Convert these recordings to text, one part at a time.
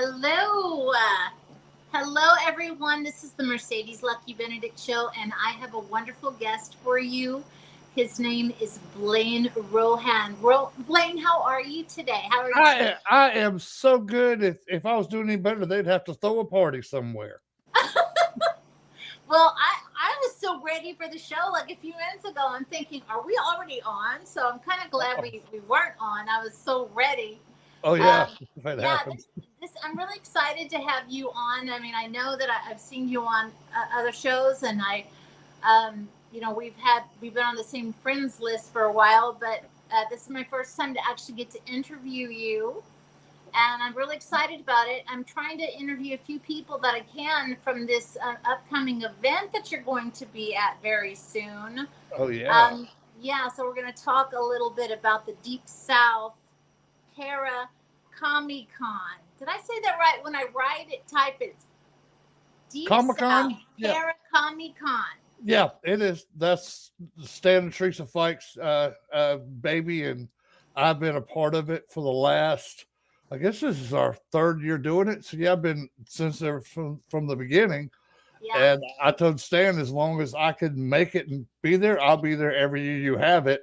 Hello. Hello, everyone. This is the Mercedes Lucky Benedict show, and I have a wonderful guest for you. His name is Blaine Rohan. Blaine, how are you today? How are you today? I am so good. If I was doing any better, they'd have to throw a party somewhere. Well, I was so ready for the show like a few minutes ago. I'm thinking, are we already on? So I'm kind of glad Oh, we weren't on. I was so ready. oh yeah, Um, that yeah, happens. this I'm really excited to have you on. I mean, I know that I've seen you on other shows, and we've been on the same friends list for a while, but this is my first time to actually get to interview you, and I'm really excited about it. I'm trying to interview a few people that I can from this upcoming event that you're going to be at very soon. Oh yeah, Um, yeah, so we're going to talk a little bit about the Deep South Para Comic Con. Did I say that right? When I write it, type it. Deep Comic South Con. Yeah, Para Comic Con. yeah, it is. That's the Stan Teresa Fikes baby, and I've been a part of it for the last. I guess this is our third year doing it. So yeah, I've been since there from the beginning. Yeah. And I told Stan, as long as I could make it and be there, I'll be there every year you have it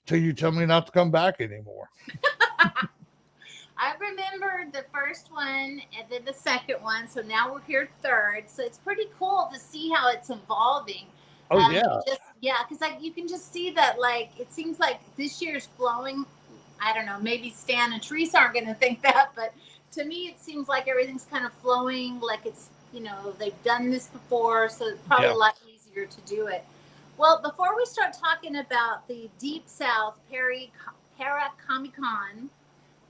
till you tell me not to come back anymore. I remember the first one and then the second one. So now we're here third. So it's pretty cool to see how it's evolving. Oh yeah, Just yeah, because like you can just see that like it seems like this year's flowing. I don't know, maybe Stan and Teresa aren't going to think that, but to me it seems like everything's kind of flowing like it's they've done this before, so it's probably yeah, a lot easier to do it. Well, before we start talking about the Deep South Para Comic Con,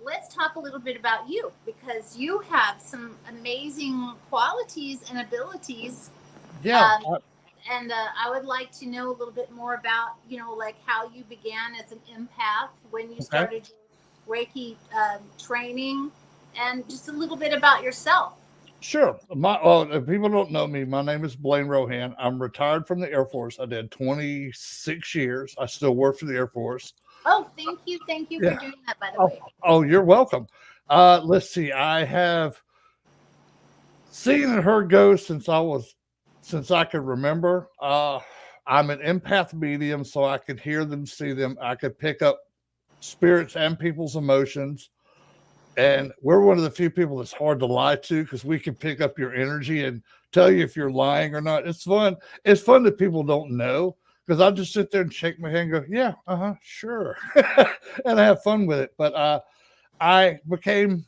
let's talk a little bit about you because you have some amazing qualities and abilities. yeah. Um, and I would like to know a little bit more about, like how you began as an empath, when you Okay, started your Reiki training, and just a little bit about yourself. sure. Well, if people don't know me, my name is Blaine Rohan. I'm retired from the Air Force. I did 26 years. I still work for the Air Force. Oh, thank you. Thank you for Yeah. doing that, by the Oh, way. oh, you're welcome. Let's see. I have seen and heard ghosts since I could remember. I'm an empath medium, so I could hear them, see them. I could pick up spirits and people's emotions. And we're one of the few people that's hard to lie to because we can pick up your energy and tell you if you're lying or not. It's fun. It's fun that people don't know because I just sit there and shake my head and go, yeah, sure. And I have fun with it. But I became,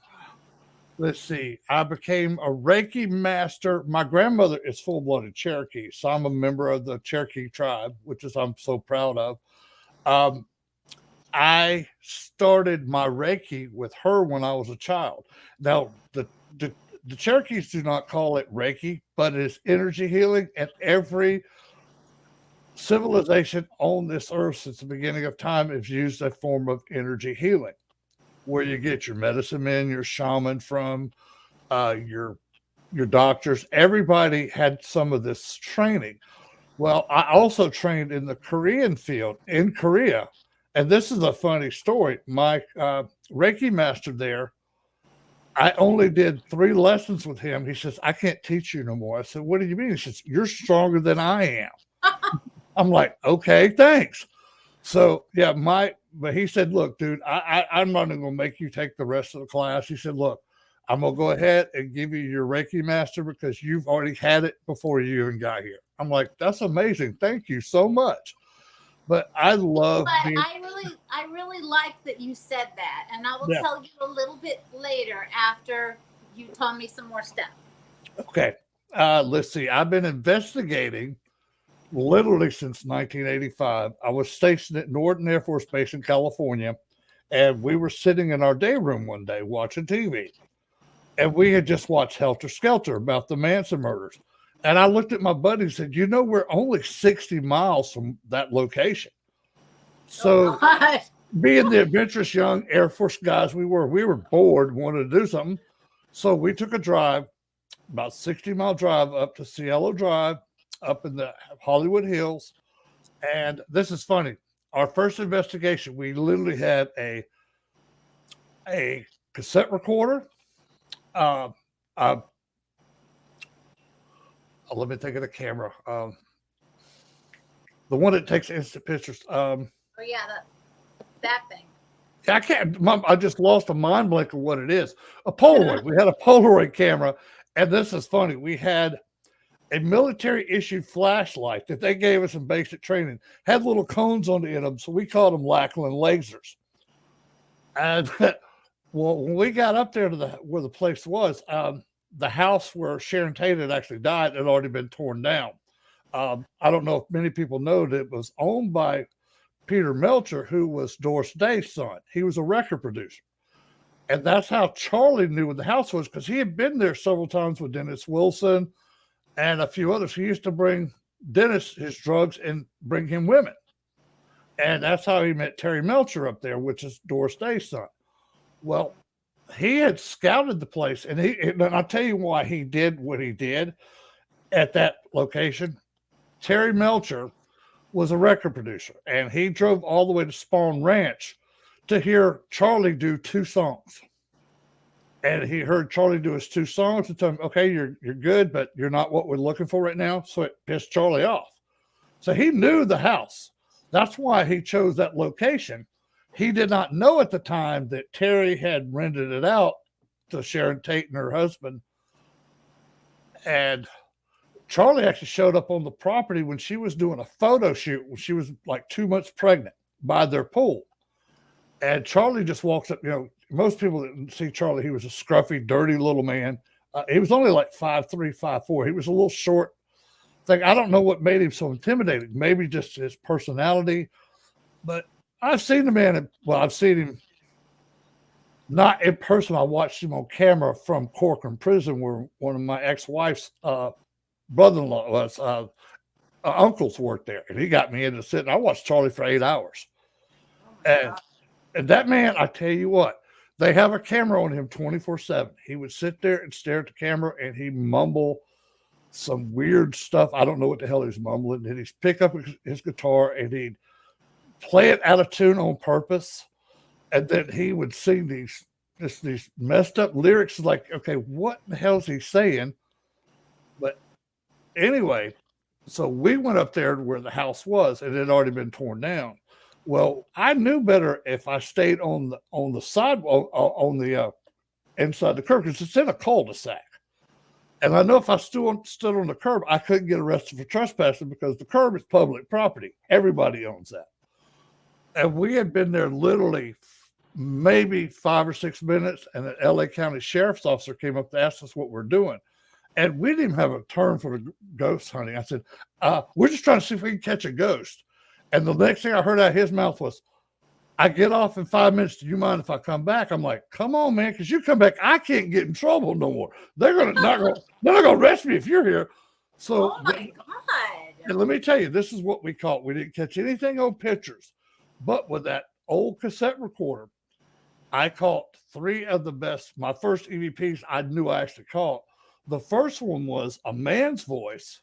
let's see, I became a Reiki master. My grandmother is full blooded Cherokee. So I'm a member of the Cherokee tribe, which is I'm so proud of. Um, I started my Reiki with her when I was a child. Now, the, the Cherokees do not call it Reiki, but it's energy healing, and every civilization on this earth since the beginning of time has used a form of energy healing, where you get your medicine men, your shaman from, uh, your your doctors. Everybody had some of this training. Well, I also trained in the Korean field in Korea. And this is a funny story. My Reiki master there, I only did 3 lessons with him. He says, I can't teach you no more. I said, what do you mean? He says, you're stronger than I am. I'm like, okay, thanks. So yeah, but he said, look, dude, I'm not going to make you take the rest of the class. He said, look, I'm going to go ahead and give you your Reiki master because you've already had it before you even got here. I'm like, that's amazing. Thank you so much. But I love But being, I really like that you said that, and I will yeah. tell you a little bit later after you tell me some more stuff. Okay. Let's see. I've been investigating literally since 1985. I was stationed at Norton Air Force Base in California, and we were sitting in our day room one day watching TV. And we had just watched Helter Skelter about the Manson murders. And I looked at my buddy and said, we're only 60 miles from that location. Oh So, God. being the adventurous young Air Force guys we were bored, wanted to do something. So, we took a drive, about 60-mile drive up to Cielo Drive, up in the Hollywood Hills. And this is funny. Our first investigation, we literally had a cassette recorder, Uh, let me think of the camera. The one that takes instant pictures. Oh yeah, that thing. I can't. I just lost a mind blank of what it is. A Polaroid. We had a Polaroid camera, and this is funny. We had a military issued flashlight that they gave us in basic training. Had little cones on the end of them, so we called them Lackland lasers. And well, when we got up there to where the place was, the house where Sharon Tate had actually died had already been torn down. I don't know if many people know that it was owned by Peter Melcher, who was Doris Day's son. He was a record producer. And that's how Charlie knew what the house was, because he had been there several times with Dennis Wilson and a few others. He used to bring Dennis his drugs and bring him women. And that's how he met Terry Melcher up there, which is Doris Day's son. Well, he had scouted the place, and I'll tell you why he did what he did at that location. Terry Melcher was a record producer, and he drove all the way to Spawn Ranch to hear Charlie do 2 songs. And he heard Charlie do his 2 songs and told him, okay, you're good, but you're not what we're looking for right now. So it pissed Charlie off. So he knew the house. That's why he chose that location. He did not know at the time that Terry had rented it out to Sharon Tate and her husband. And Charlie actually showed up on the property when she was doing a photo shoot when she was like 2 months pregnant by their pool. And Charlie just walks up. Most people didn't see Charlie. He was a scruffy, dirty little man. He was only like 5'3", 5'4". He was a little short thing. I don't know what made him so intimidating. Maybe just his personality. But I've seen the man. I've seen him not in person. I watched him on camera from Corcoran Prison, where one of my ex-wife's brother-in-law was uncles worked there, and he got me into sitting. I watched Charlie for 8 hours. And that man, I tell you what, they have a camera on him 24/7. He would sit there and stare at the camera, and he'd mumble some weird stuff. I don't know what the hell he's mumbling. And he'd pick up his guitar and he'd play it out of tune on purpose. And then he would sing these messed up lyrics. Like, okay, what the hell is he saying? But anyway, so we went up there to where the house was, and it had already been torn down. Well, I knew better if I stayed on the sidewalk, on the inside the curb, because it's in a cul-de-sac. And I know if I stood on the curb, I couldn't get arrested for trespassing because the curb is public property. Everybody owns that. And we had been there literally maybe 5 or 6 minutes, and an LA County Sheriff's officer came up to ask us what we're doing. And we didn't even have a term for the ghost hunting. I said, we're just trying to see if we can catch a ghost. And the next thing I heard out of his mouth was, I get off in 5 minutes. Do you mind if I come back? I'm like, come on, man, because you come back, I can't get in trouble no more. They're not gonna arrest me if you're here. So, oh my God. And let me tell you, this is what we caught. We didn't catch anything on pictures, but with that old cassette recorder, I caught 3 of the best. My first EVPs I knew I actually caught. The first one was a man's voice,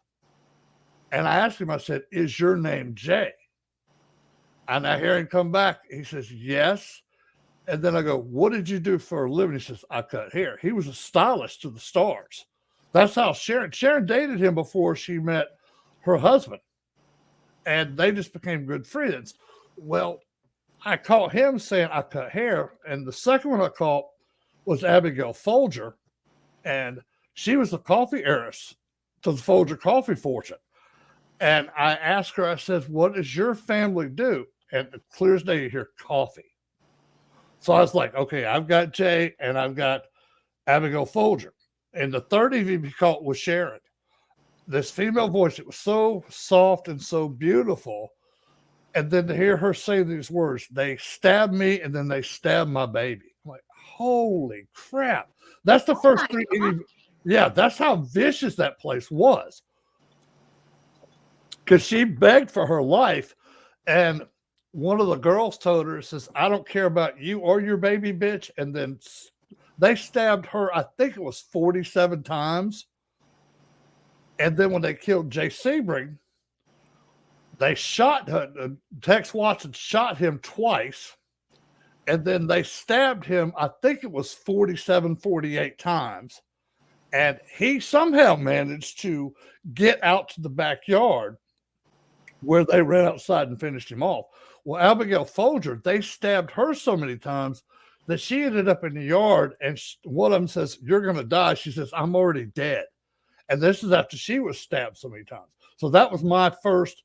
and I asked him, I said, is your name Jay? And I hear him come back. He says, yes. And then I go, what did you do for a living? He says, I cut hair. He was a stylist to the stars. That's how Sharon dated him before she met her husband. And they just became good friends. Well, I caught him saying I cut hair. And the second one I caught was Abigail Folger. And she was the coffee heiress to the Folger coffee fortune. And I asked her, I said, what does your family do? And clear as day, you hear coffee. So I was like, okay, I've got Jay and I've got Abigail Folger. And the third EVP caught was Sharon. This female voice, it was so soft and so beautiful. And then to hear her say these words, they stabbed me and then they stabbed my baby. I'm like, holy crap. That's the first 3 EVP. Yeah, that's how vicious that place was. Because she begged for her life. And one of the girls told her, says, I don't care about you or your baby, bitch. And then they stabbed her, I think it was 47 times. And then when they killed Jay Sebring, they shot her. Tex Watson shot him twice. And then they stabbed him, I think it was 47, 48 times. And he somehow managed to get out to the backyard where they ran outside and finished him off. Well, Abigail Folger, they stabbed her so many times that she ended up in the yard, and one of them says, "You're going to die." She says, "I'm already dead." And this is after she was stabbed so many times. So that was my first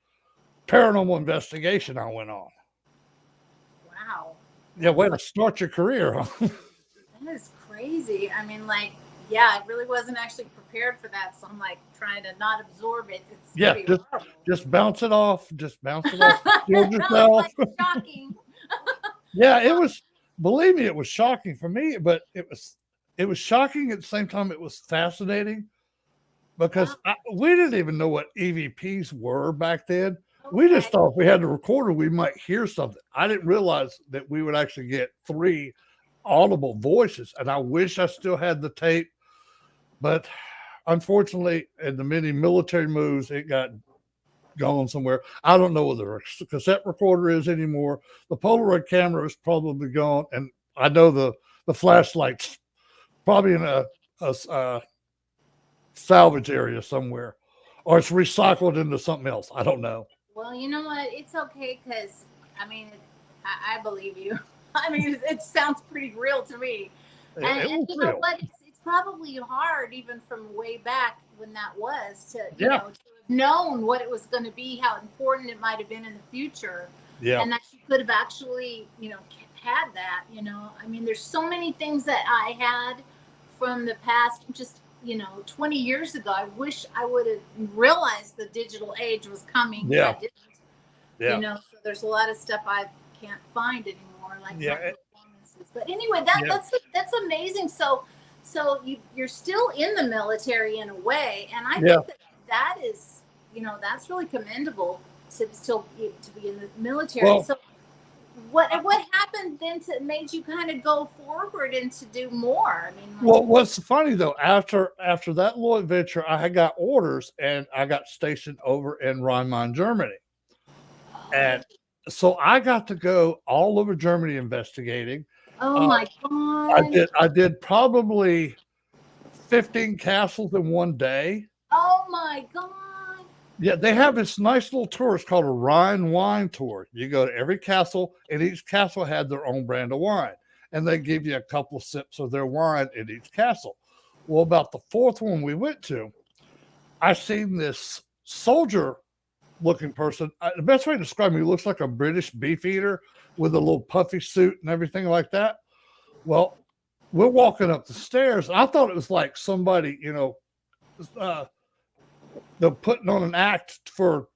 paranormal investigation I went on. Wow. Yeah, way to start your career, huh? That is crazy. I mean, like, yeah, I really wasn't actually prepared for that. So I'm like trying to not absorb it. It's Yeah, pretty horrible. just bounce it off. Just bounce it off. Shield It's yourself. like shocking. Yeah, it was. Believe me, it was shocking for me, but it was shocking at the same time. It was fascinating because we didn't even know what EVPs were back then. We just Okay. thought if we had the recorder, we might hear something. I didn't realize that we would actually get 3 audible voices, and I wish I still had the tape, but unfortunately, in the many military moves, it got gone somewhere. I don't know whether a cassette recorder is anymore. The Polaroid camera is probably gone, and I know the flashlight's probably in a salvage area somewhere, or it's recycled into something else. I don't know. Well, you know what? It's okay because, I mean, I believe you. I mean, it sounds pretty real to me. It And was you know real. what? It's probably hard, even from way back when that was, to, Yeah, to have known what it was going to be, how important it might have been in the future, yeah, and that you could have actually, had that. I mean, there's so many things that I had from the past, just 20 years ago. I wish I would have realized the digital age was coming, but I yeah, didn't. yeah, So there's a lot of stuff I can't find anymore, like yeah, my performances. But anyway, that yeah. that's amazing. So you're still in the military in a way, and I Yeah. think that is, that's really commendable to still to be in the military. Well, So what happened then to made you kind of go forward and to do more? I mean, like, what's funny though, after that little adventure, I had got orders and I got stationed over in Rhineland, Germany. oh, And so I got to go all over Germany investigating. oh Uh, my god, I did probably 15 castles in one day. oh my god. Yeah, they have this nice little tour. It's called a Rhine wine tour. You go to every castle, and each castle had their own brand of wine, and they give you a couple of sips of their wine in each castle. Well, about the fourth one we went to, I seen this soldier looking person. The best way to describe him, he looks like a British beef eater with a little puffy suit and everything like that. Well, we're walking up the stairs. I thought it was like somebody, uh, they're putting on an act for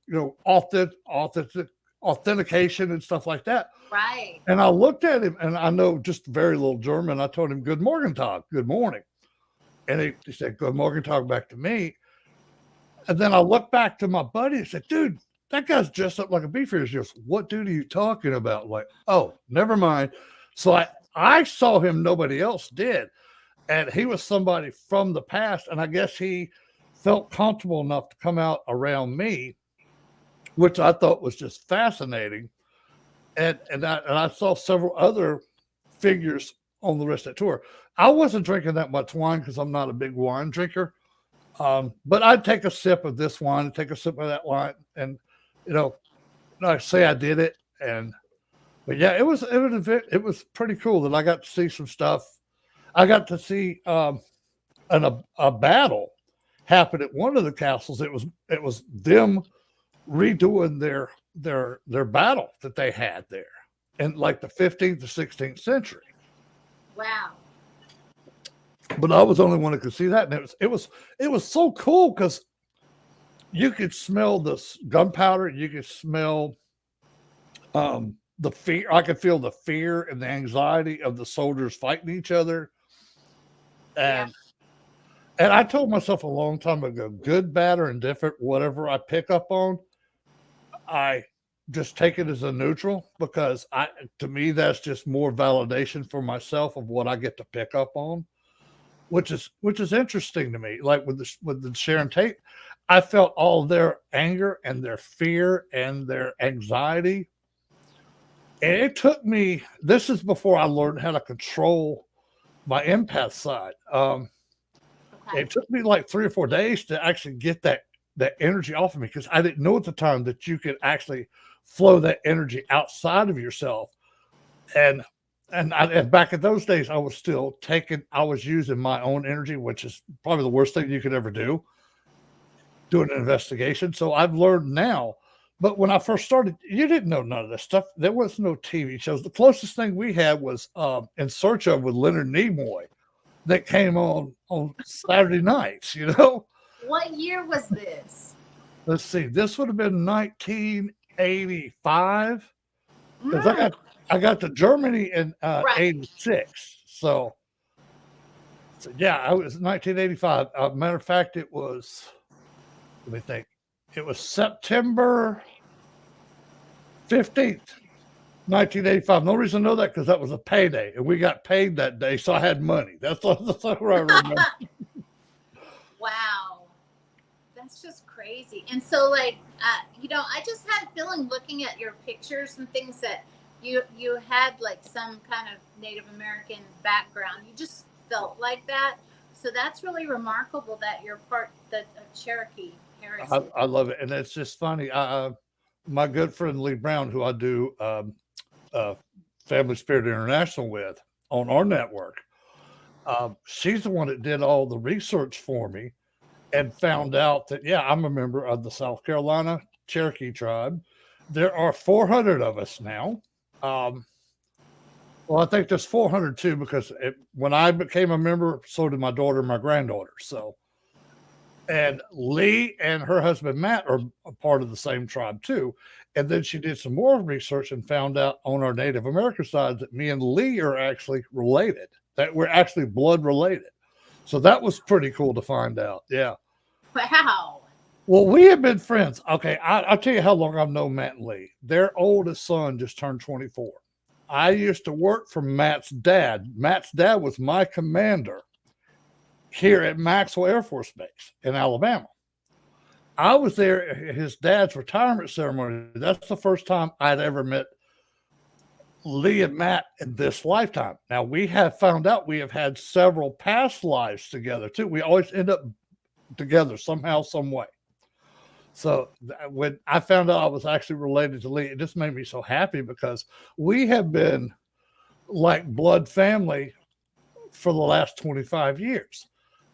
authentication and stuff like that. Right. And I looked at him, and I know just very little German. I told him, "Good morning, Tag. Good morning." And he said, "Good morning, Tag," back to me. And then I looked back to my buddy and said, "Dude, that guy's dressed up like a beef eater." He goes, "What dude are you talking about?" I'm like, oh, never mind. So I saw him, nobody else did. And he was somebody from the past. And I guess he felt comfortable enough to come out around me, which I thought was just fascinating. And I saw several other figures on the rest of that tour. I wasn't drinking that much wine because I'm not a big wine drinker. But I'd take a sip of this wine and take a sip of that wine, and you know, I say I did it. And but yeah, it was pretty cool that I got to see some stuff. I got to see a battle happen at one of the castles. It was them redoing their battle that they had there in like the 15th or 16th century. Wow. But I was the only one who could see that, and it was so cool because you could smell the gunpowder, you could smell the fear. I could feel the fear and the anxiety of the soldiers fighting each other, Yeah. and I told myself a long time ago, good, bad, or indifferent, whatever I pick up on, I just take it as a neutral because to me that's just more validation for myself of what I get to pick up on, which is interesting to me. Like with the Sharon Tate, I felt all their anger and their fear and their anxiety. And it took me, this is before I learned how to control my empath side. Okay. It took me like 3 or 4 days to actually get that energy off of me because I didn't know at the time that you could actually flow that energy outside of yourself. And and back in those days, I was using my own energy, which is probably the worst thing you could ever do, doing an investigation. So I've learned now. But when I first started, you didn't know none of this stuff. There was no TV shows. The closest thing we had was In Search of with Leonard Nimoy that came on Saturday nights. What year was this? Let's see. This would have been 1985 because Mm, I got to Germany in right. '86. So yeah, I was 1985. Matter of fact, it was. Let me think. It was September 15th, 1985. No reason to know that because that was a payday, and we got paid that day, so I had money. That's what I remember. Wow. That's just crazy. And so, like, I just had a feeling looking at your pictures and things that you had like some kind of Native American background. You just felt like that. So that's really remarkable that you're part the Cherokee heritage. I love it, and it's just funny. My good friend Lee Brown, who I do uh, Family Spirit International with on our network, she's the one that did all the research for me and found out that, yeah, I'm a member of the South Carolina Cherokee tribe. There are 400 of us now. Um, well, I think there's 402 because when I became a member, so did my daughter and my granddaughter. So, and Lee and her husband Matt are a part of the same tribe too. And then she did some more research and found out on our Native American side that me and Lee are actually related, that we're actually blood related. So that was pretty cool to find out. Yeah. Wow. Well, we have been friends. Okay, I'll tell you how long I've known Matt and Lee. Their oldest son just turned 24. I used to work for Matt's dad. Matt's dad was my commander here at Maxwell Air Force Base in Alabama. I was there at his dad's retirement ceremony. That's the first time I'd ever met Lee and Matt in this lifetime. Now, we have found out we have had several past lives together too. We always end up together somehow, some way. So when I found out I was actually related to Lee, it just made me so happy because we have been like blood family for the last 25 years.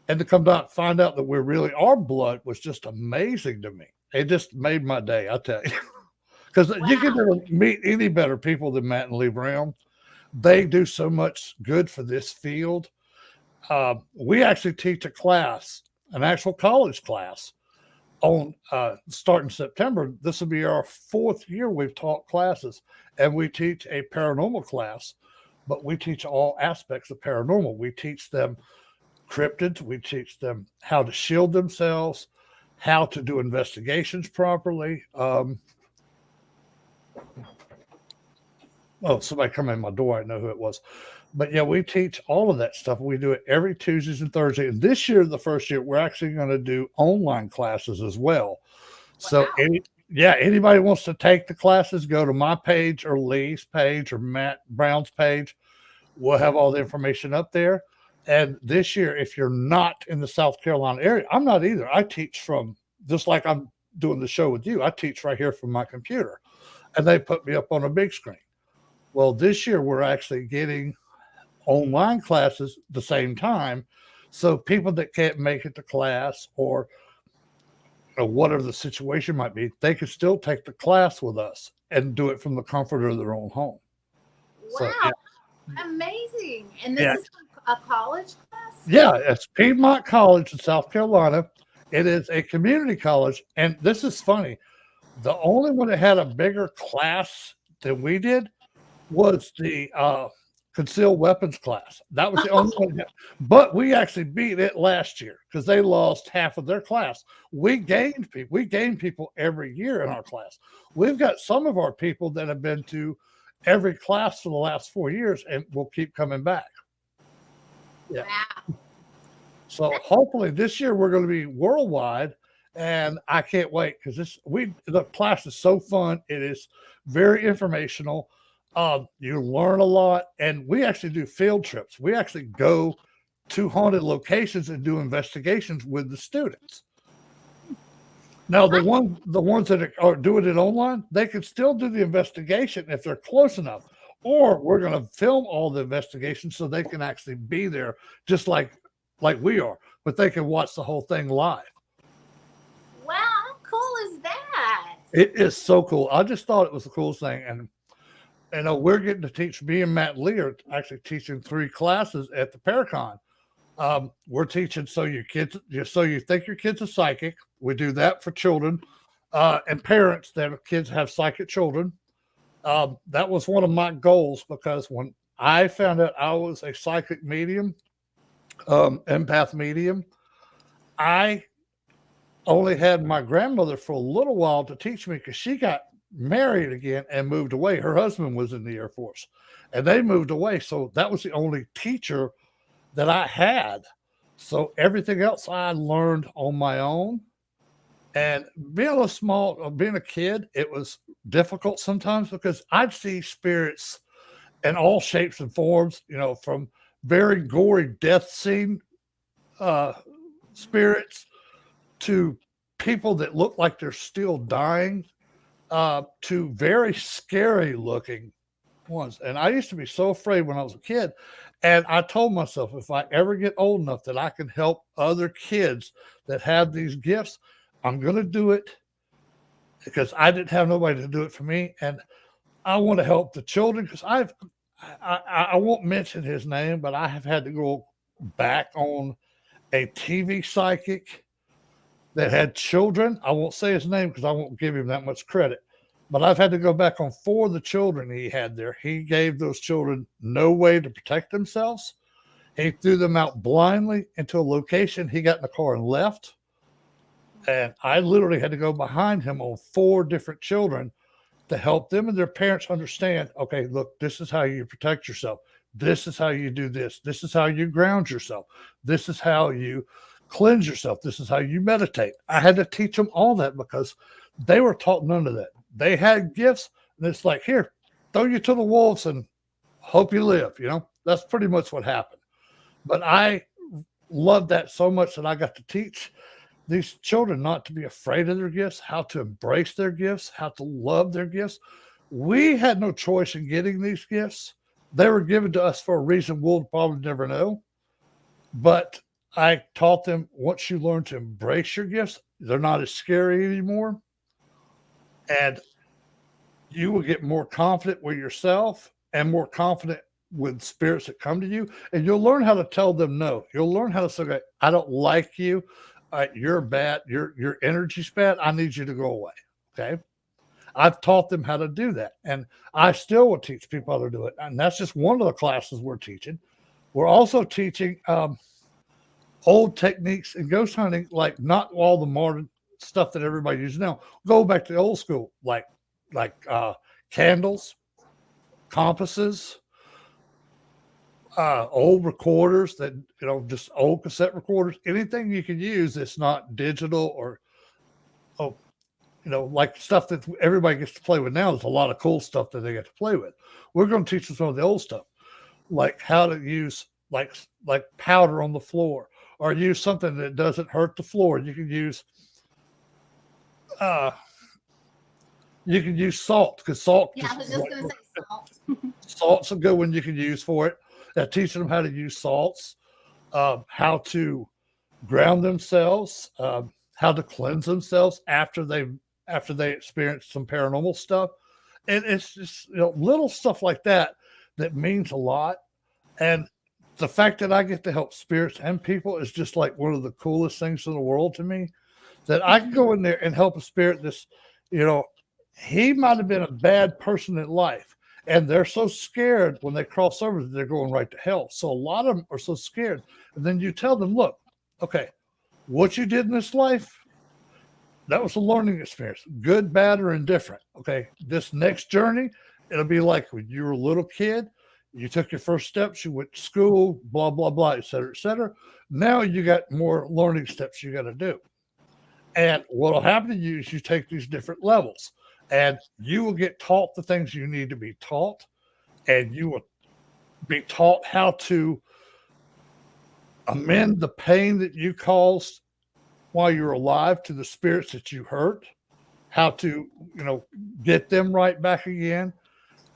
And to come out find out that we really are blood was just amazing to me. It just made my day, I tell you. Because you can Wow. never meet any better people than Matt and Lee Brown. They do so much good for this field. We actually teach a class, an actual college class, on starting September. This will be our 4th year we've taught classes, and we teach a paranormal class, but we teach all aspects of paranormal. We teach them cryptids, we teach them how to shield themselves, how to do investigations properly. Oh, somebody come in my door. I know who it was. But yeah, we teach all of that stuff. We do it every Tuesdays and Thursdays. And this year, the first year, we're actually going to do online classes as well. So, Wow. anybody wants to take the classes, go to my page or Lee's page or Matt Brown's page. We'll have all the information up there. And this year, if you're not in the South Carolina area, I'm not either. I teach from just like I'm doing the show with you. I teach right here from my computer, and they put me up on a big screen. Well, this year we're actually getting online classes at the same time. So people that can't make it to class or whatever the situation might be, they can still take the class with us and do it from the comfort of their own home. So Wow. Amazing. And this yeah, is a college class? yeah, it's Piedmont College in South Carolina. It is a community college, and this is funny. The only one that had a bigger class than we did was the concealed weapons class. That was the only one. But we actually beat it last year because they lost half of their class. We gained people. We gain people every year in our class. We've got some of our people that have been to every class for the last 4 years and will keep coming back. Yeah. Wow. So hopefully this year we're going to be worldwide, and I can't wait because the class is so fun. It is very informational. You learn a lot, and we actually do field trips. We actually go to haunted locations and do investigations with the students. Now, the ones that are doing it online, they can still do the investigation if they're close enough. Or we're going to film all the investigations so they can actually be there, just like we are, but they can watch the whole thing live. Wow, how cool is that? It is so cool. I just thought it was the coolest thing, and we're getting to teach. Me and Matt Lee are actually teaching 3 classes at the Paracon. We're teaching so you think your kid's a psychic. We do that for children and parents that kids have psychic children. That was one of my goals, because when I found out I was a psychic medium, empath medium, I only had my grandmother for a little while to teach me, because she got married again and moved away. Her husband was in the Air Force and they moved away. So that was the only teacher that I had. So everything else I learned on my own. And being a kid, it was difficult sometimes, because I'd see spirits in all shapes and forms, from very gory death scene spirits to people that look like they're still dying, to very scary looking ones. And I used to be so afraid when I was a kid. And I told myself, if I ever get old enough that I can help other kids that have these gifts, I'm going to do it, because I didn't have nobody to do it for me. And I want to help the children, because I won't mention his name, but I have had to go back on a TV psychic that had children. I won't say his name because I won't give him that much credit. But I've had to go back on 4 of the children he had there. He gave those children no way to protect themselves. He threw them out blindly into a location. He got in the car and left. And I literally had to go behind him on 4 different children to help them and their parents understand, okay, look, this is how you protect yourself. This is how you do this. This is how you ground yourself. This is how you cleanse yourself. This is how you meditate. I had to teach them all that, because they were taught none of that. They had gifts, and it's like, here, throw you to the wolves and hope you live. That's pretty much what happened. But I loved that so much that I got to teach these children not to be afraid of their gifts, how to embrace their gifts, how to love their gifts. We had no choice in getting these gifts. They were given to us for a reason we'll probably never know. But I taught them, once you learn to embrace your gifts, they're not as scary anymore. And you will get more confident with yourself and more confident with spirits that come to you. And you'll learn how to tell them no. You'll learn how to say, okay, I don't like you. You're bad. Your energy's bad. I need you to go away. Okay. I've taught them how to do that. And I still will teach people how to do it. And that's just one of the classes we're teaching. We're also teaching old techniques in ghost hunting, like not all the modern stuff that everybody uses now. Go back to the old school, like candles, compasses, old recorders that, just old cassette recorders, anything you can use that's not digital or, like stuff that everybody gets to play with now. There's a lot of cool stuff that they get to play with. We're going to teach them some of the old stuff, like how to use like powder on the floor, or use something that doesn't hurt the floor. You can use salt, because salt. Yeah, I was just going to say salt. Salt's a good one you can use for it. Teaching them how to use salts, how to ground themselves, how to cleanse themselves after they experience some paranormal stuff. And it's just, little stuff like that means a lot. And the fact that I get to help spirits and people is just like one of the coolest things in the world to me, that I can go in there and help a spirit that's, he might have been a bad person in life, and they're so scared when they cross over that they're going right to hell. So a lot of them are so scared. And then you tell them, look, okay, what you did in this life, that was a learning experience, good, bad, or indifferent. Okay, this next journey, it'll be like when you were a little kid, you took your first steps, you went to school, blah, blah, blah, et cetera, et cetera. Now you got more learning steps you got to do. And what will happen to you is you take these different levels, and you will get taught the things you need to be taught, and you will be taught how to amend the pain that you caused while you're alive to the spirits that you hurt, how to, get them right back again.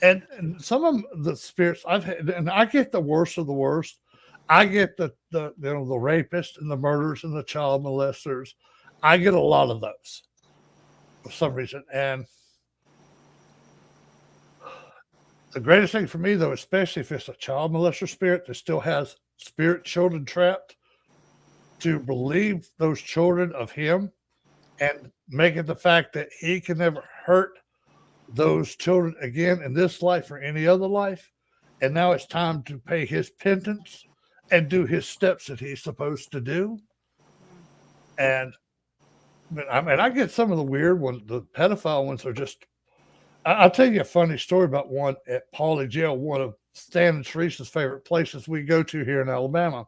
And some of the spirits I've had, and I get the worst of the worst. I get the rapists and the murderers and the child molesters. I get a lot of those for some reason. And the greatest thing for me, though, especially if it's a child molester spirit that still has spirit children trapped, to relieve those children of him and make it the fact that he can never hurt those children again in this life or any other life. And now it's time to pay his penance and do his steps that he's supposed to do. And I get some of the weird ones, the pedophile ones are just. I'll tell you a funny story about one at Pauley Jail, one of Stan and Teresa's favorite places we go to here in Alabama.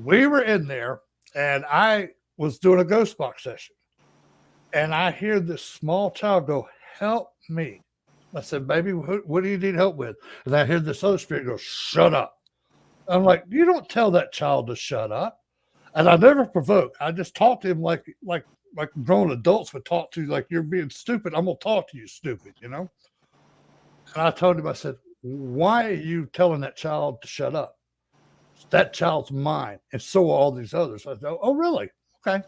We were in there, and I was doing a ghost box session, and I hear this small child go, "Help me." I said, "Baby, what do you need help with?" And I hear this other spirit go, "Shut up." I'm like, "You don't tell that child to shut up." And I never provoke. I just talk to him like grown adults would talk to you, like, "You're being stupid. I'm gonna talk to you, stupid." And I told him, I said, "Why are you telling that child to shut up? That child's mine, and so are all these others." I said, "Oh, really? Okay.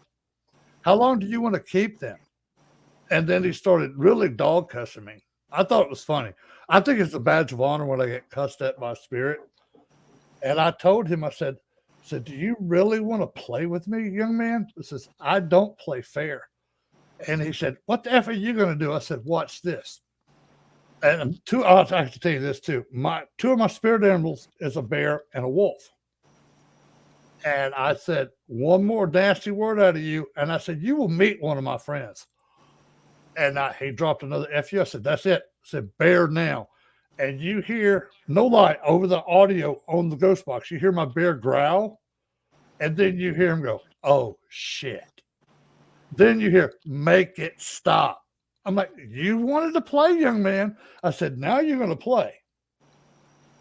How long do you want to keep them?" And then he started really dog cussing me. I thought it was funny. I think it's a badge of honor when I get cussed at by a spirit. And I told him, I said, "Do you really want to play with me, young man?" He says, "I don't play fair." And he said, "What the F are you going to do?" I said, "Watch this." And I have to tell you this too. Two of my spirit animals is a bear and a wolf. And I said, "One more nasty word out of you." And I said, "You will meet one of my friends." And he dropped another F you. I said, "That's it." I said, "Bear now." And you hear, no lie, over the audio on the ghost box, you hear my bear growl. And then you hear him go, "Oh, shit." Then you hear, "Make it stop." I'm like, "You wanted to play, young man." I said, "Now you're going to play."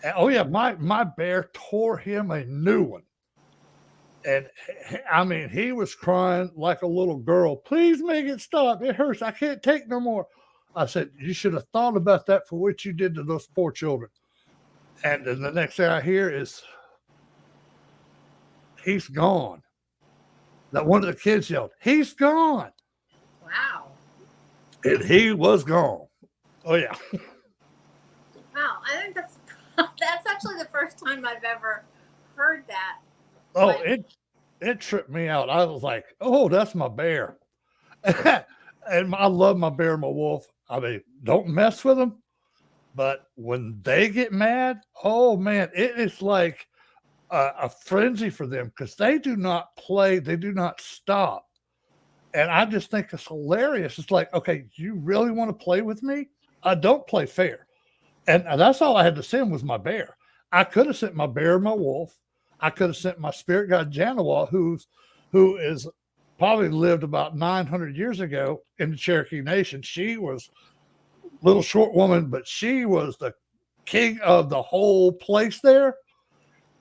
And, oh, yeah, my bear tore him a new one. And I mean, he was crying like a little girl. "Please make it stop. It hurts. I can't take no more." I said, "You should have thought about that for what you did to those poor children." And then the next thing I hear is, "He's gone." That one of the kids yelled, "He's gone." Wow. And he was gone. Oh, yeah. Wow. I think that's actually the first time I've ever heard that. Oh, But it tripped me out. I was like, "Oh, that's my bear." And I love my bear and my wolf. I mean, don't mess with them. But when they get mad, oh man, it is like a frenzy for them because they do not play, they do not stop. And I just think it's hilarious. It's like, okay, you really want to play with me? I don't play fair. And that's all I had to send was my bear. I could have sent my bear and my wolf. I could have sent my spirit guide Janawa, who is probably lived about 900 years ago in the Cherokee Nation. She was a little short woman, but she was the king of the whole place there.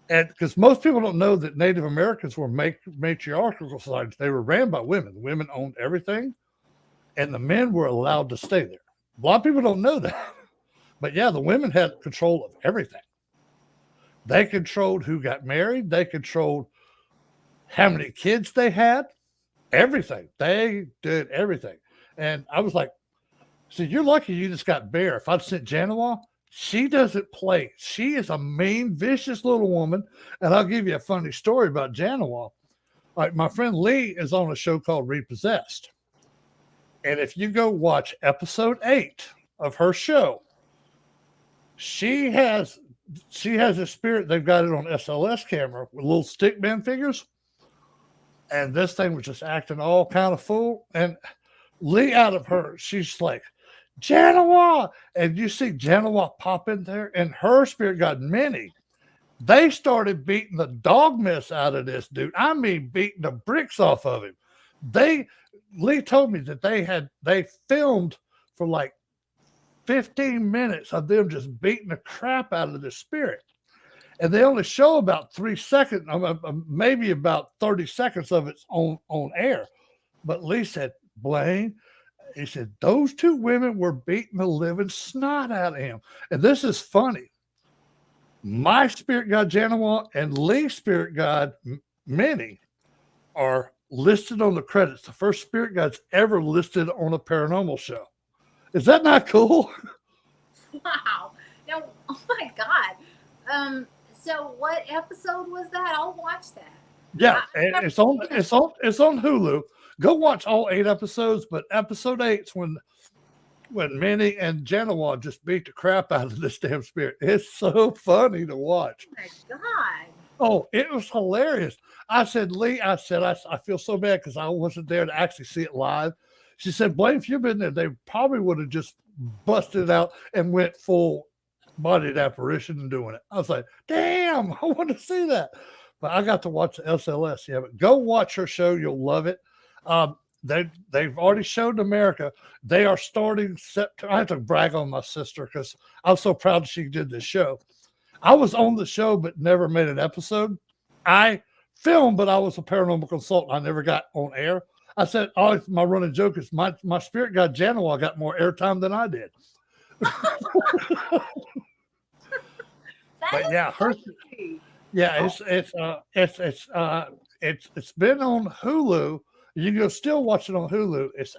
And because most people don't know that Native Americans were matriarchal societies, they were ran by women. The women owned everything, and the men were allowed to stay there. A lot of people don't know that. But yeah, the women had control of everything. They controlled who got married. They controlled how many kids they had. Everything. They did everything. And I was like, "See, you're lucky you just got Bear. If I'd sent Janawa, she doesn't play. She is a mean, vicious little woman." And I'll give you a funny story about Janawa. Like, my friend Lee is on a show called Repossessed. And if you go watch episode 8 of her show, she has a spirit. They've got it on SLS camera with little stick man figures. And this thing was just acting all kind of fool. And Lee, out of her, she's like, "Janawa." And you see Janawa pop in there, and her spirit got many. They started beating the dog mess out of this dude. I mean, beating the bricks off of him. Lee told me that they filmed for like 15 minutes of them just beating the crap out of the spirit. and they only show about 3 seconds, maybe about 30 seconds of it's on air. But Lee said, Blaine, he said, those two women were beating the living snot out of him. And this is funny. My spirit guide, Janawa, and Lee's spirit guide, Minnie, are listed on the credits. The first spirit guides ever listed on a paranormal show. Is that not cool? Wow. Now, oh my God. So what episode was that? I'll watch that. Yeah, it's on Hulu. Go watch all 8 episodes, but episode 8's when Minnie and Janawa just beat the crap out of this damn spirit. It's so funny to watch. Oh my God. Oh, it was hilarious. I said, Lee, I feel so bad because I wasn't there to actually see it live. She said, Blaine, if you'd been there, they probably would have just busted it out and went full bodied apparition and doing it. I was like, damn, I want to see that. But I got to watch the SLS. Yeah, but go watch her show. You'll love it. They've already showed America. They are starting September. I have to brag on my sister because I'm so proud she did this show. I was on the show but never made an episode. I filmed, but I was a paranormal consultant. I never got on air. I said, oh, my running joke is my spirit guide Janawa got more airtime than I did. But yeah, it's been on Hulu. You can still watch it on Hulu. It's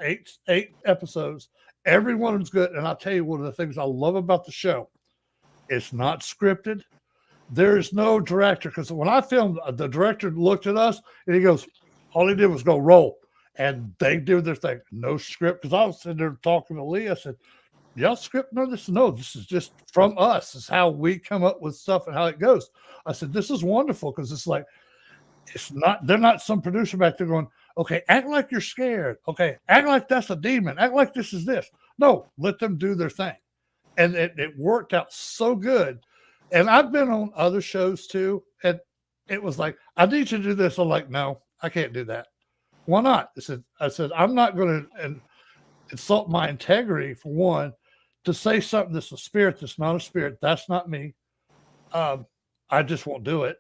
eight episodes. Every one of them's good. And I'll tell you one of the things I love about the show. It's not scripted. There is no director. Because when I filmed, the director looked at us and he goes, all he did was go roll. And they do their thing. No script. Because I was sitting there talking to Lee. I said, y'all script none of this? No, this is just from us. This is how we come up with stuff and how it goes. I said, this is wonderful because it's like, they're not some producer back there going, okay, act like you're scared. Okay, act like that's a demon. Act like this is this. No, let them do their thing. And it worked out so good. And I've been on other shows too. And it was like, I need you to do this. I'm like, no, I can't do that. Why not? I said, I'm not going to insult my integrity, for one, to say something that's a spirit that's not a spirit. That's not me. I just won't do it.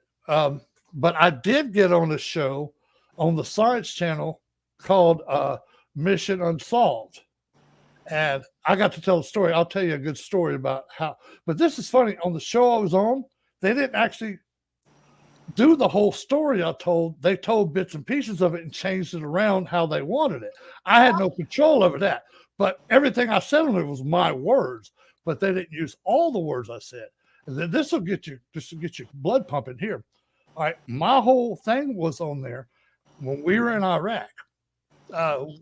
But I did get on a show on the Science Channel called Mission Unsolved. And I got to tell a story. I'll tell you a good story about how. But this is funny. On the show I was on, they didn't actually do the whole story I told. They told bits and pieces of it and changed it around how they wanted it. I had no control over that. But everything I said on it was my words. But they didn't use all the words I said. And then this will get your blood pumping here. All right, my whole thing was on there when we were in Iraq.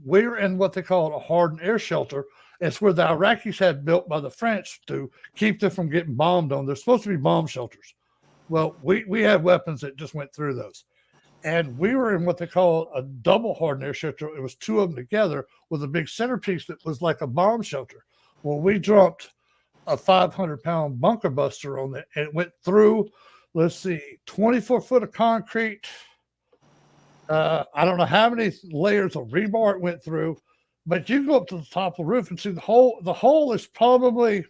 We were in what they call a hardened air shelter. It's where the Iraqis had built by the French to keep them from getting bombed on. They're supposed to be bomb shelters. Well, we had weapons that just went through those. And we were in what they call a double hardened air shelter. It was two of them together with a big centerpiece that was like a bomb shelter. Well, we dropped a 500-pound bunker buster on it, and it went through, 24 foot of concrete. I don't know how many layers of rebar it went through, but you go up to the top of the roof and see the hole. The hole is probably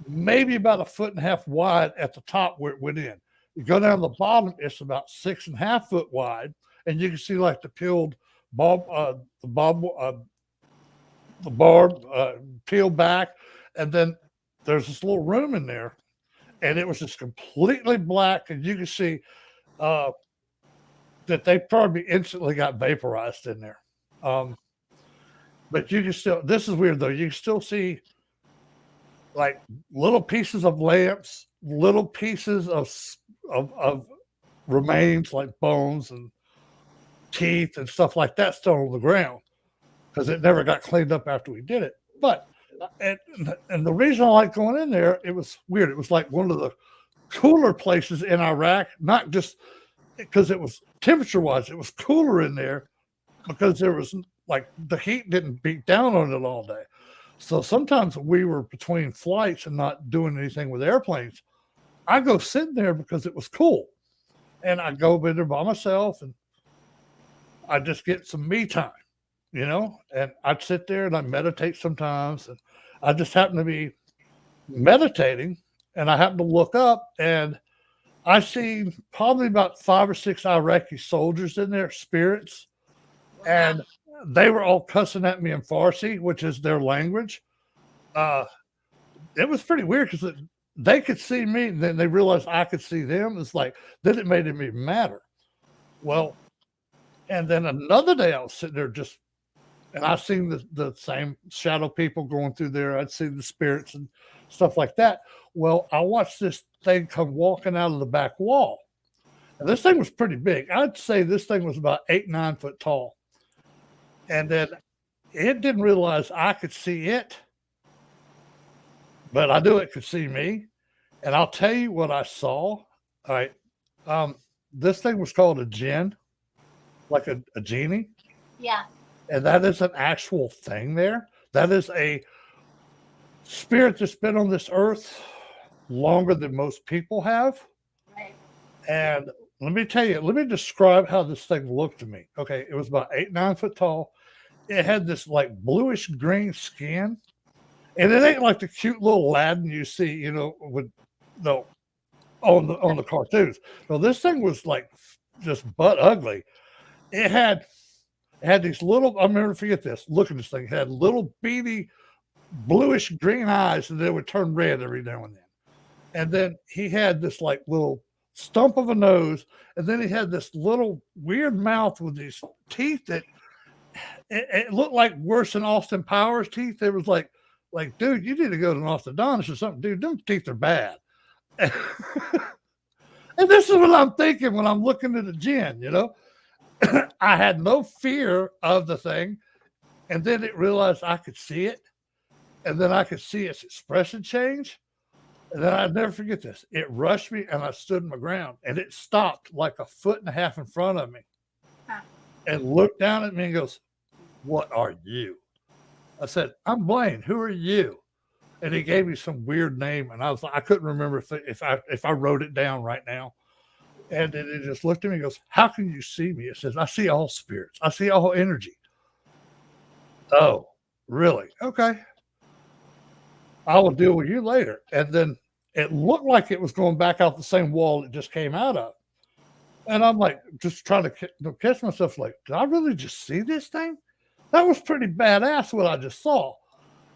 maybe about 1.5 feet wide at the top where it went in. You go down the bottom, it's about 6.5 feet wide, and you can see like the peeled barb peeled back, and then there's this little room in there, and it was just completely black, and you can see that they probably instantly got vaporized in there. But you can still, this is weird though, you can still see like little pieces of lamps, little pieces of remains like bones and teeth and stuff like that still on the ground because it never got cleaned up after we did it. But and the reason I like going in there, it was weird. It was like one of the cooler places in Iraq, not just because it was temperature wise, it was cooler in there because there was like the heat didn't beat down on it all day. So sometimes we were between flights and not doing anything with airplanes. I go sit there because it was cool. And I go in there by myself and I just get some me time, you know, and I'd sit there and I meditate sometimes. And I just happen to be meditating and I happen to look up and I seen probably about 5 or 6 Iraqi soldiers in there, spirits, Wow. and they were all cussing at me in Farsi, which is their language. Uh, it was pretty weird because they could see me, and then they realized I could see them. It's like then it made it even madder. Well, and then another day I was sitting there just, and I seen the same shadow people going through there. I'd see the spirits and stuff like that. Well, I watched this thing come walking out of the back wall. And this thing was pretty big. I'd say this thing was about 8, 9 foot tall. And then it didn't realize I could see it, but I knew it could see me. And I'll tell you what I saw. All right. This thing was called a jinn, like a genie. Yeah. And that is an actual thing there. That is a spirit that's been on this earth longer than most people have. Right. And let me tell you, let me describe how this thing looked to me. Okay, it was about 8, 9 foot tall. It had this like bluish green skin, and it ain't like the cute little Aladdin you see, with no on the cartoons. No, this thing was like just butt ugly. It had these little. I'll never forget this. Look at this thing. It had little beady bluish green eyes, and they would turn red every now and then. And then he had this like little stump of a nose, and then he had this little weird mouth with these teeth that it looked like worse than Austin Powers teeth. It was like, dude, you need to go to an orthodontist or something, dude. Them teeth are bad. And this is what I'm thinking when I'm looking at the gin. I had no fear of the thing, and then it realized I could see it, and then I could see its expression change. And then I'd never forget this. It rushed me, and I stood my ground, and it stopped like 1.5 feet in front of me Huh. and looked down at me and goes, "What are you?" I said, "I'm Blaine. Who are you?" And he gave me some weird name, and I couldn't remember if I wrote it down right now. And then it just looked at me and goes, "How can you see me?" It says, "I see all spirits. I see all energy." Oh, really? Okay. I will deal with you later. And then it looked like it was going back out the same wall it just came out of. And I'm like, just trying to catch myself, like, did I really just see this thing? That was pretty badass what I just saw.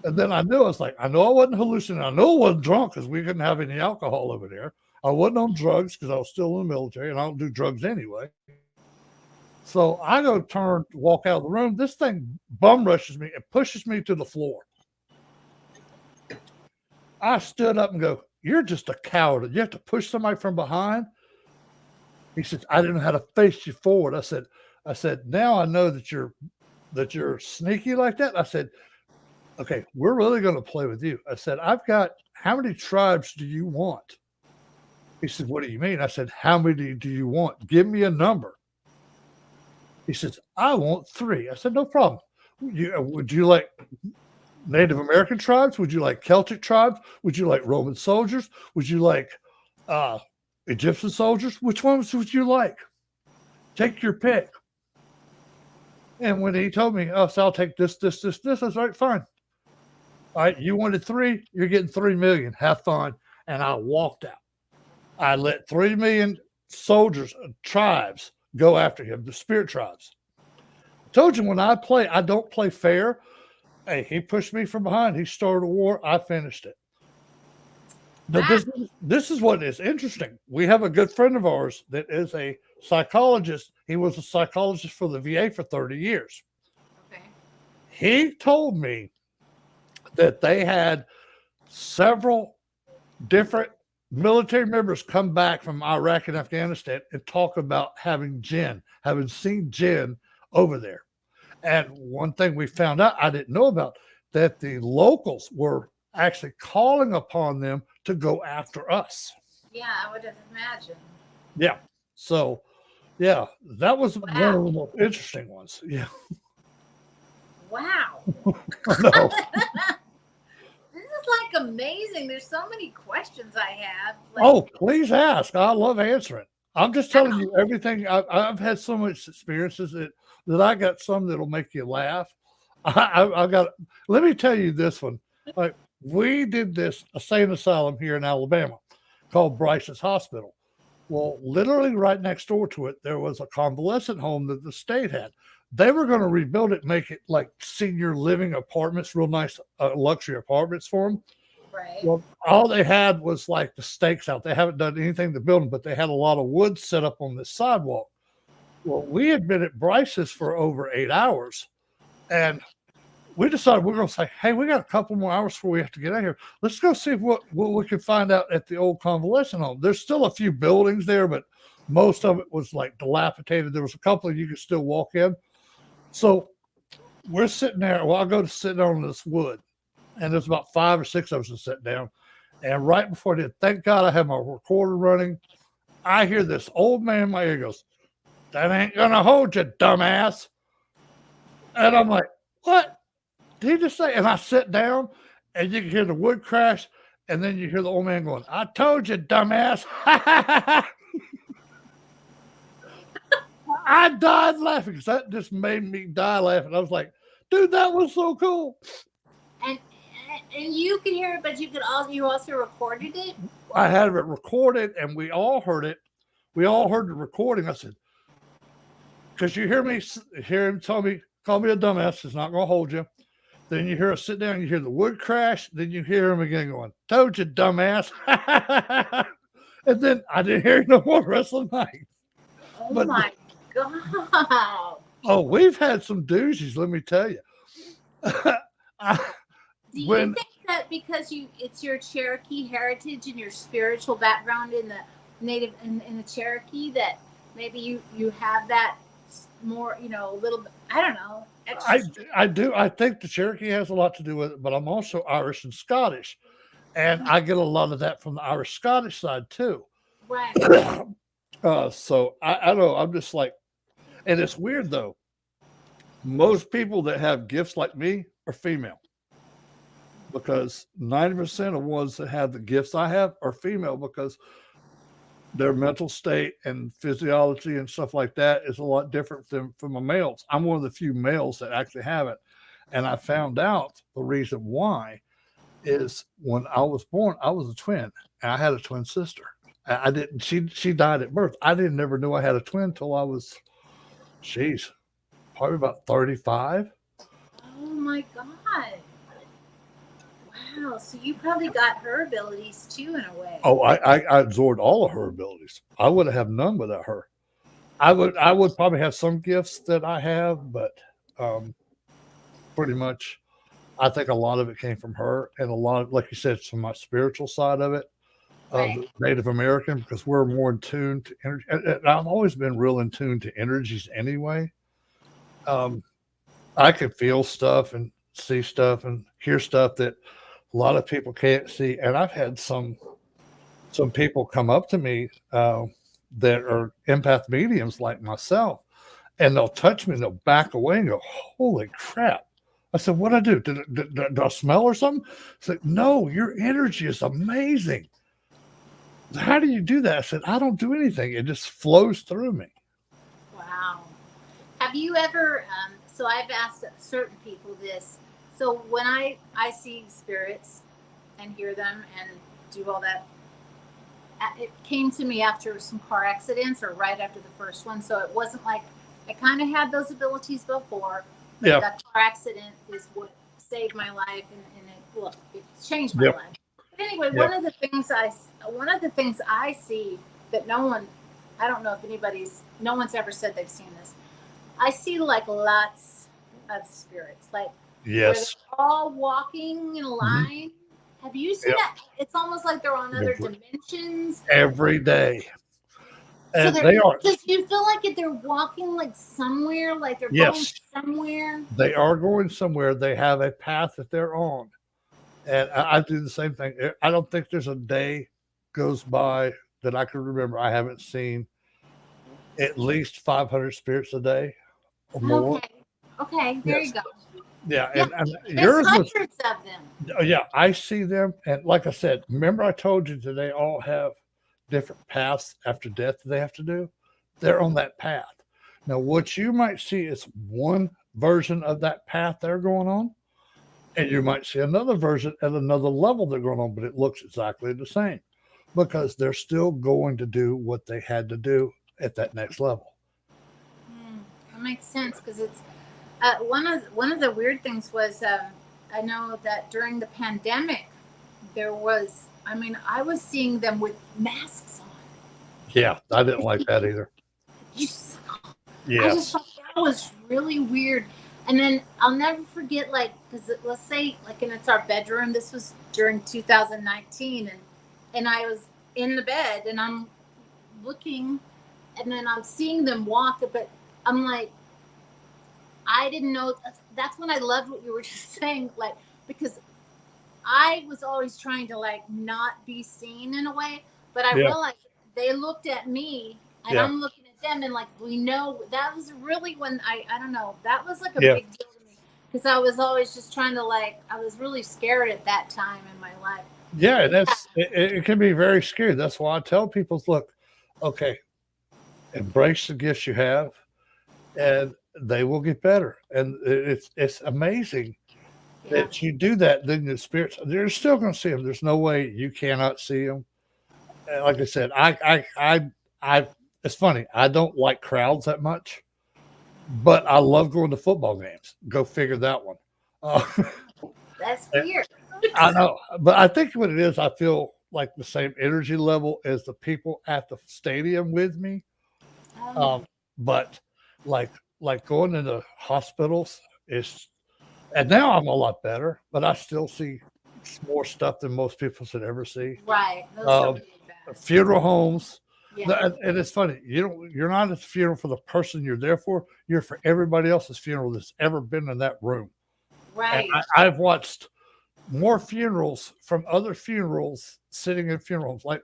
And then I knew, I was like, I know I wasn't hallucinating. I know I wasn't drunk because we couldn't have any alcohol over there. I wasn't on drugs because I was still in the military and I don't do drugs anyway. So I go walk out of the room. This thing bum rushes me and pushes me to the floor. I stood up and go, "You're just a coward. You have to push somebody from behind." He said, "I didn't know how to face you forward." I said, "Now I know that you're sneaky like that." I said, "Okay, we're really going to play with you." I said, "I've got, how many tribes do you want?" He said, "What do you mean?" I said, "How many do you want? Give me a number." He says, "I want 3." I said, "No problem. Would you like Native American tribes? Would you like Celtic tribes? Would you like Roman soldiers? Would you like uh, Egyptian soldiers? Which ones would you like? Take your pick." And when he told me, "Oh, so I'll take this, this, this, this," I was like, "Fine. All right, you wanted 3, you're getting 3 million. Have fun." And I walked out. I let 3 million soldiers, tribes, go after him, the spirit tribes. I told you when I play, I don't play fair. Hey, he pushed me from behind. He started a war. I finished it. Now, this is what is interesting. We have a good friend of ours that is a psychologist. He was a psychologist for the VA for 30 years. Okay. He told me that they had several different military members come back from Iraq and Afghanistan and talk about having seen jinn over there. And one thing we found out I didn't know about, that the locals were actually calling upon them to go after us. Yeah, I would have imagined. Yeah. So, yeah, that was one Wow. of the most interesting ones. Yeah. Wow. No. This is like amazing. There's so many questions I have. Like, Oh, please ask. I love answering. I'm just telling you everything. I've had so much experiences that I got some that'll make you laugh. I got. Let me tell you this one. Like, we did this insane asylum here in Alabama called Bryce's Hospital. Well, literally right next door to it, there was a convalescent home that the state had. They were going to rebuild it, make it like senior living apartments, real nice luxury apartments for them. Right. Well, all they had was like the stakes out. They haven't done anything to build them, but they had a lot of wood set up on the sidewalk. Well, we had been at Bryce's for over 8 hours, and we decided we're going to say, hey, we got a couple more hours before we have to get out of here. Let's go see what we can find out at the old convalescent home. There's still a few buildings there, but most of it was like dilapidated. There was a couple you could still walk in. So we're sitting there. Well, I go to sit down on this wood, and there's about 5 or 6 of us that sit down. And right before I did, thank God I had my recorder running. I hear this old man in my ear goes, "That ain't gonna hold you, dumbass." And I'm like, what did he just say? And I sit down, and you can hear the wood crash, and then you hear the old man going, "I told you, dumbass." I died laughing because that just made me die laughing. I was like, dude, that was so cool. And and you could hear it, but you also recorded it. I had it recorded, and we all heard it. We all heard the recording. I said, because you hear him tell me, call me a dumbass. It's not going to hold you. Then you hear us sit down. You hear the wood crash. Then you hear him again going, "Told you, dumbass." And then I didn't hear no more the rest of the night. Oh but, my God. Oh, we've had some doozies, let me tell you. Do you think that because it's your Cherokee heritage and your spiritual background in the native in the Cherokee that maybe you have that more, a little bit, I don't know. I do. I think the Cherokee has a lot to do with it, but I'm also Irish and Scottish. And I get a lot of that from the Irish Scottish side too. Right. So I don't know. I'm just like, and it's weird though. Most people that have gifts like me are female because 90% of ones that have the gifts I have are female because their mental state and physiology and stuff like that is a lot different than from the males. I'm one of the few males that actually have it. And I found out the reason why is when I was born, I was a twin and I had a twin sister. I didn't, she died at birth. I didn't never knew I had a twin till I was, probably about 35. Oh my God. Wow. So you probably got her abilities too in a way. Oh, I absorbed all of her abilities. I would have none without her. I would probably have some gifts that I have, but pretty much I think a lot of it came from her and a lot of, like you said, from my spiritual side of it, right. of Native American, because we're more in tune to energy. And I've always been real in tune to energies anyway. I can feel stuff and see stuff and hear stuff that a lot of people can't see. And I've had some people come up to me that are empath mediums like myself, and they'll touch me and they'll back away and go, "Holy crap." I said, "What do I do? Did I smell or something?" I said, "No, your energy is amazing." "How do you do that?" I said, "I don't do anything. It just flows through me." Wow. Have you ever, so I've asked certain people this. So when I see spirits and hear them and do all that, it came to me after some car accidents or right after the first one. So it wasn't like I kind of had those abilities before. But yeah. That car accident is what saved my life, and it changed my life. But anyway, one of the things I see that no one's ever said they've seen this. I see like lots of spirits, like where they're all walking in a line. Mm-hmm. Have you seen that? It's almost like they're on other dimensions. Every day. And so they are. Because you feel like if they're walking like somewhere, like they're going somewhere. They are going somewhere. They have a path that they're on. And I do the same thing. I don't think there's a day goes by that I can remember I haven't seen at least 500 spirits a day or more. Okay. There you go. Yeah, and there's hundreds of them. Yeah, I see them, and like I said, remember I told you that they all have different paths after death they have to do. They're on that path. Now, what you might see is one version of that path they're going on, and you might see another version at another level they're going on, but it looks exactly the same. because they're still going to do what they had to do at that next level. That makes sense because it's one of the weird things was I know that during the pandemic there was. I mean, I was seeing them with masks on. Yeah, I didn't like that either. Just, I just Yes. thought that was really weird. And then I'll never forget, like, because let's say, like, and it's our bedroom. This was during 2019, and I was in the bed, and I'm looking, and then I'm seeing them walk, but I'm like, I didn't know. That's when I loved what you were just saying, like, because I was always trying to like not be seen in a way, but I Yeah. realized they looked at me and Yeah. I'm looking at them, and like we know that was really when I don't know, that was like a Yeah. big deal to me because I was always just trying to like, I was really scared at that time in my life. Yeah. But And it can be very scary. That's why I tell people, look, okay, embrace the gifts you have, and they will get better. And it's amazing yeah, that you do that. Then the spirits, they're still going to see them. There's no way you cannot see them. And like I said, I. It's funny. I don't like crowds that much, but I love going to football games. Go figure that one. Uh, that's weird. I know, but I think what it is, I feel like the same energy level as the people at the stadium with me. um, Um, but like going into hospitals is, and now I'm a lot better, but I still see more stuff than most people should ever see. right, those are Um, really bad. funeral homes. Yeah, And it's funny, you're not at the funeral for the person you're there for. You're for everybody else's funeral that's ever been in that room. And right. I've watched more funerals from other funerals sitting in funeral homes. Like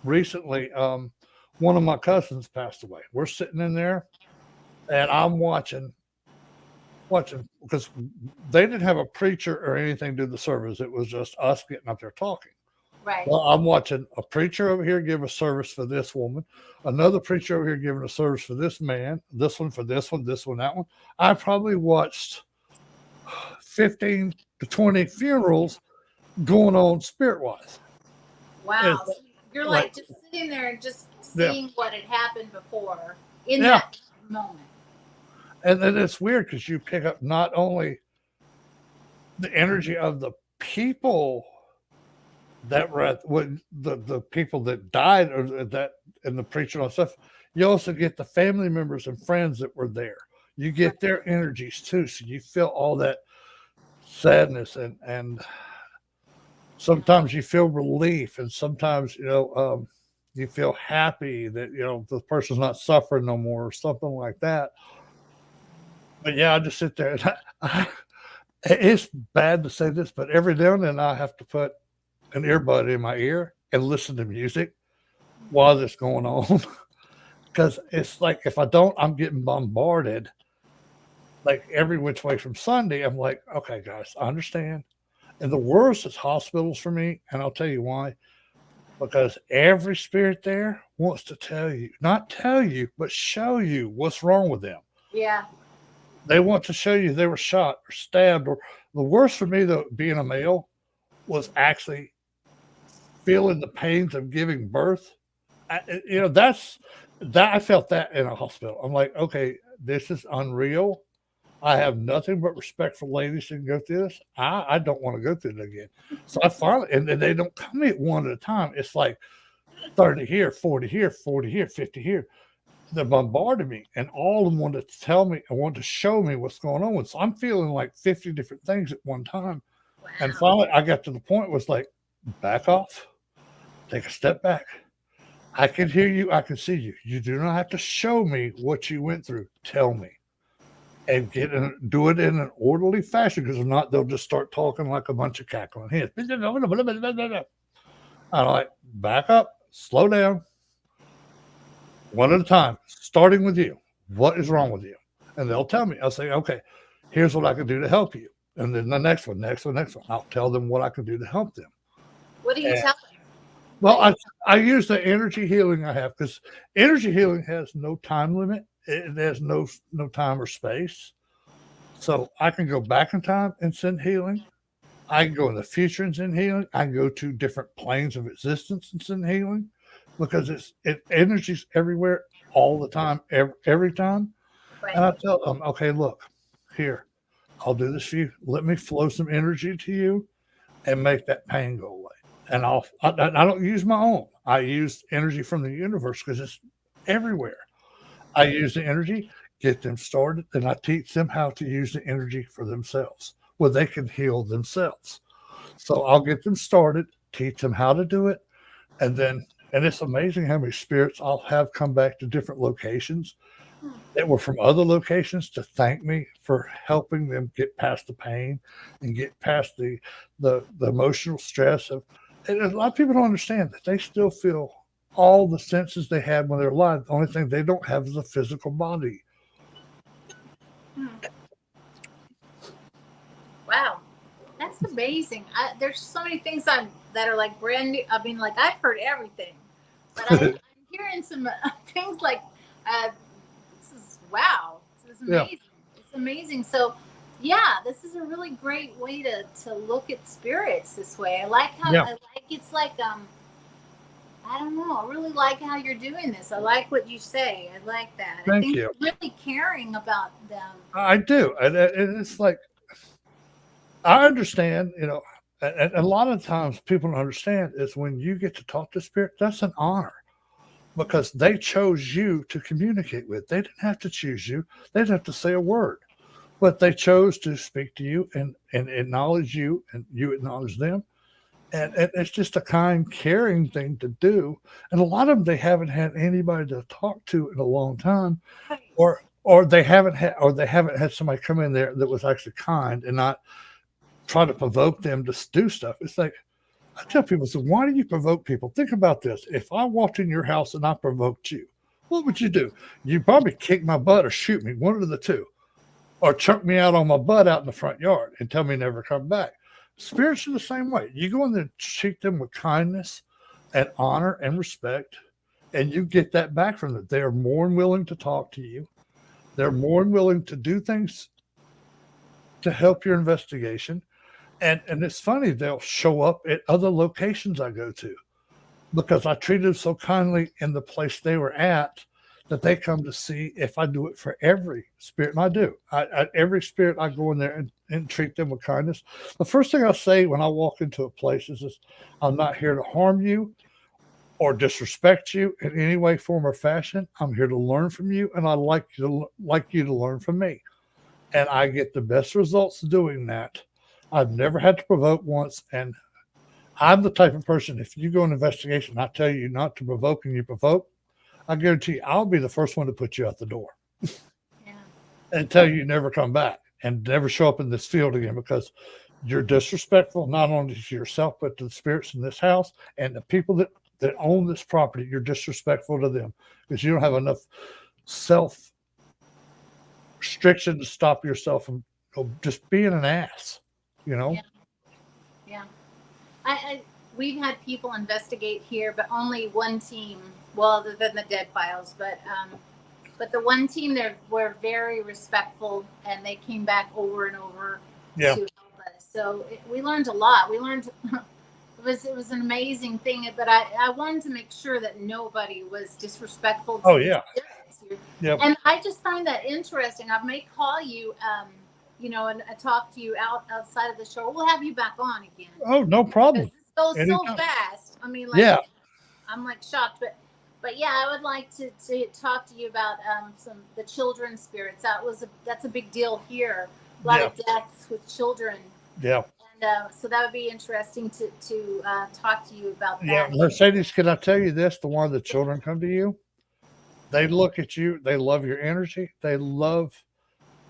recently, one of my cousins passed away. We're sitting in there, and I'm watching because they didn't have a preacher or anything to the service. It was just us getting up there talking. Right. Well, I'm watching a preacher over here give a service for this woman, another preacher over here giving a service for this man, this one for this one, that one. I probably watched 15 to 20 funerals going on spirit wise. It's Wow. So you're like, like just sitting there and just yeah, seeing what had happened before in yeah. that moment. And then it's weird because you pick up not only the energy of the people that were at when the people that died or that and the preacher and stuff, you also get the family members and friends that were there. You Right. get their energies too. So you feel all that sadness and sometimes you feel relief and sometimes you feel happy that the person's not suffering no more or something like that. But yeah, I just sit there and it's bad to say this, but every now and then I have to put an earbud in my ear and listen to music while this going on because it's like if I don't, I'm getting bombarded like every which way from Sunday. I'm like, okay, guys, I understand. And the worst is hospitals for me, and I'll tell you why. Because every spirit there wants to tell you, not tell you, but show you what's wrong with them. Yeah. They want to show you they were shot or stabbed, or the worst for me, though, being a male, was actually feeling the pains of giving birth. That's that I felt that in a hospital. I'm like, okay, this is unreal. I have nothing but respect for ladies who can go through this. I don't want to go through it again. So I finally, and they don't come at one at a time. It's like 30 here, 40 here, 40 here, 50 here. They're bombarding me, and all of them want to tell me and want to show me what's going on with. So I'm feeling like 50 different things at one time. And Wow. finally, I got to the point where it's like, back off, take a step back. I can hear you. I can see you. You do not have to show me what you went through. Tell me and do it in an orderly fashion because if not, they'll just start talking like a bunch of cackling hens. I'm like, back up, slow down, one at a time, starting with you. What is wrong with you? And they'll tell me. I'll say, okay, here's what I can do to help you. And then the next one, next one, next one. I'll tell them what I can do to help them. What do you And, tell them? What well, do you I use the energy healing I have because energy healing has no time limit. It has no time or space. So I can go back in time and send healing. I can go in the future and send healing. I can go to different planes of existence and send healing because energy's everywhere all the time, every time. Right. And I tell them, okay, look, here, I'll do this for you. Let me flow some energy to you and make that pain go away. And I don't use my own. I use energy from the universe because it's everywhere. I use the energy, get them started, and I teach them how to use the energy for themselves, where they can heal themselves. So I'll get them started, teach them how to do it, and then and it's amazing how many spirits I'll have come back to different locations Hmm. that were from other locations to thank me for helping them get past the pain and get past the emotional stress of. And a lot of people don't understand that they still feel all the senses they had when they're alive. The only thing they don't have is a physical body. Hmm. Wow. That's amazing. There's so many things that are like brand new. I mean, like I've heard everything, but I'm hearing some things like, uh, this is wow. This is Yeah, amazing. It's amazing. So, yeah, this is a really great way to look at spirits this way. yeah. I like it's like I don't know. I really like how you're doing this. I like what you say. I like that. I Thank think you. you're really caring about them. I do, and it's like I understand, and a lot of times people don't understand is when you get to talk to spirit, that's an honor because they chose you to communicate with. They didn't have to choose you. They didn't have to say a word, but they chose to speak to you and acknowledge you, and you acknowledge them. And it's just a kind, caring thing to do. And a lot of them, they haven't had anybody to talk to in a long time, Right. or they haven't had somebody come in there that was actually kind and not try to provoke them to do stuff. It's like I tell Right. people, so why do you provoke people? Think about this. If I walked in your house and I provoked you, what would you do? You'd probably kick my butt or shoot me, one of the two, or chuck me out on my butt out in the front yard and tell me never come back. Spirits are the same way. You go in there and treat them with kindness and honor and respect, and you get that back from them. They are more than willing to talk to you. They're more than willing to do things to help your investigation. And it's funny, they'll show up at other locations I go to because I treated them so kindly in the place they were at that they come to see if I do it for every spirit. And I do. Every spirit, I go in there and treat them with kindness. The first thing I say when I walk into a place is, I'm not here to harm you or disrespect you in any way, form, or fashion. I'm here to learn from you, and I like you to learn from me. And I get the best results doing that. I've never had to provoke once, and I'm the type of person, if you go an investigation, I tell you not to provoke and you provoke, I guarantee you, I'll be the first one to put you out the door Yeah. and tell you never come back and never show up in this field again because you're disrespectful not only to yourself but to the spirits in this house and the people that own this property. You're disrespectful to them because you don't have enough self restriction to stop yourself from just being an ass. You know? Yeah. Yeah. I we've had people investigate here, but only one team. Well, other than the dead files, but the one team there were very respectful, and they came back over and over Yeah. to help us. So we learned a lot. We learned it was an amazing thing. But I wanted to make sure that nobody was disrespectful Oh to these yeah. spirits here. Yeah. And I just find that interesting. I may call you. And I talk to you outside of the show. We'll have you back on again Oh, no because problem. this goes so Anytime. fast. I mean, like Yeah. I'm like shocked, but yeah, I would like to talk to you about some the children's spirits. That's a big deal here. A lot Yeah. of deaths with children, Yeah. and so that would be interesting to talk to you about Yeah. that. Mercedes, can I tell you this? The one the children come to you, they look at you, they love your energy, they love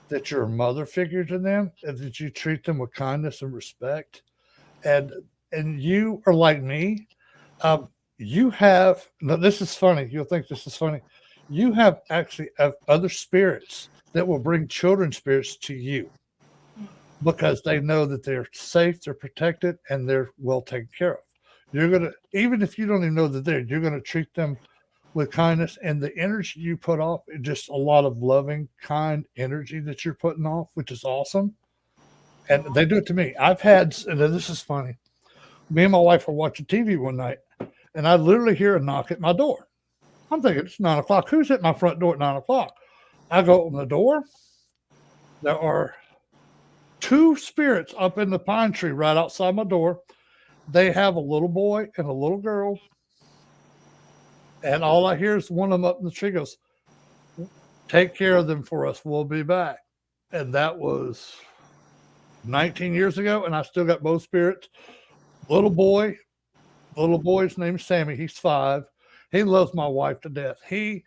that you're a mother figure to them, and that you treat them with kindness and respect. And you are like me. You have now this is funny. You'll think this is funny. You have actually have other spirits that will bring children spirits to you because they know that they're safe, they're protected, and they're well taken care of. You're gonna even if you don't even know that they're, you're gonna treat them with kindness, and the energy you put off is just a lot of loving, kind energy that you're putting off, which is awesome. and they do it to me. I've had, and this is funny. Me and my wife were watching TV one night, and I literally hear a knock at my door. I'm thinking it's 9 o'clock. Who's at my front door at 9 o'clock? I go open the door. There are two spirits up in the pine tree right outside my door. They have a little boy and a little girl. And all I hear is one of them up in the tree goes, "Take care of them for us. We'll be back." And that was 19 years ago. And I still got both spirits. Little boy, little boy's name's Sammy. He's 5. He loves my wife to death. He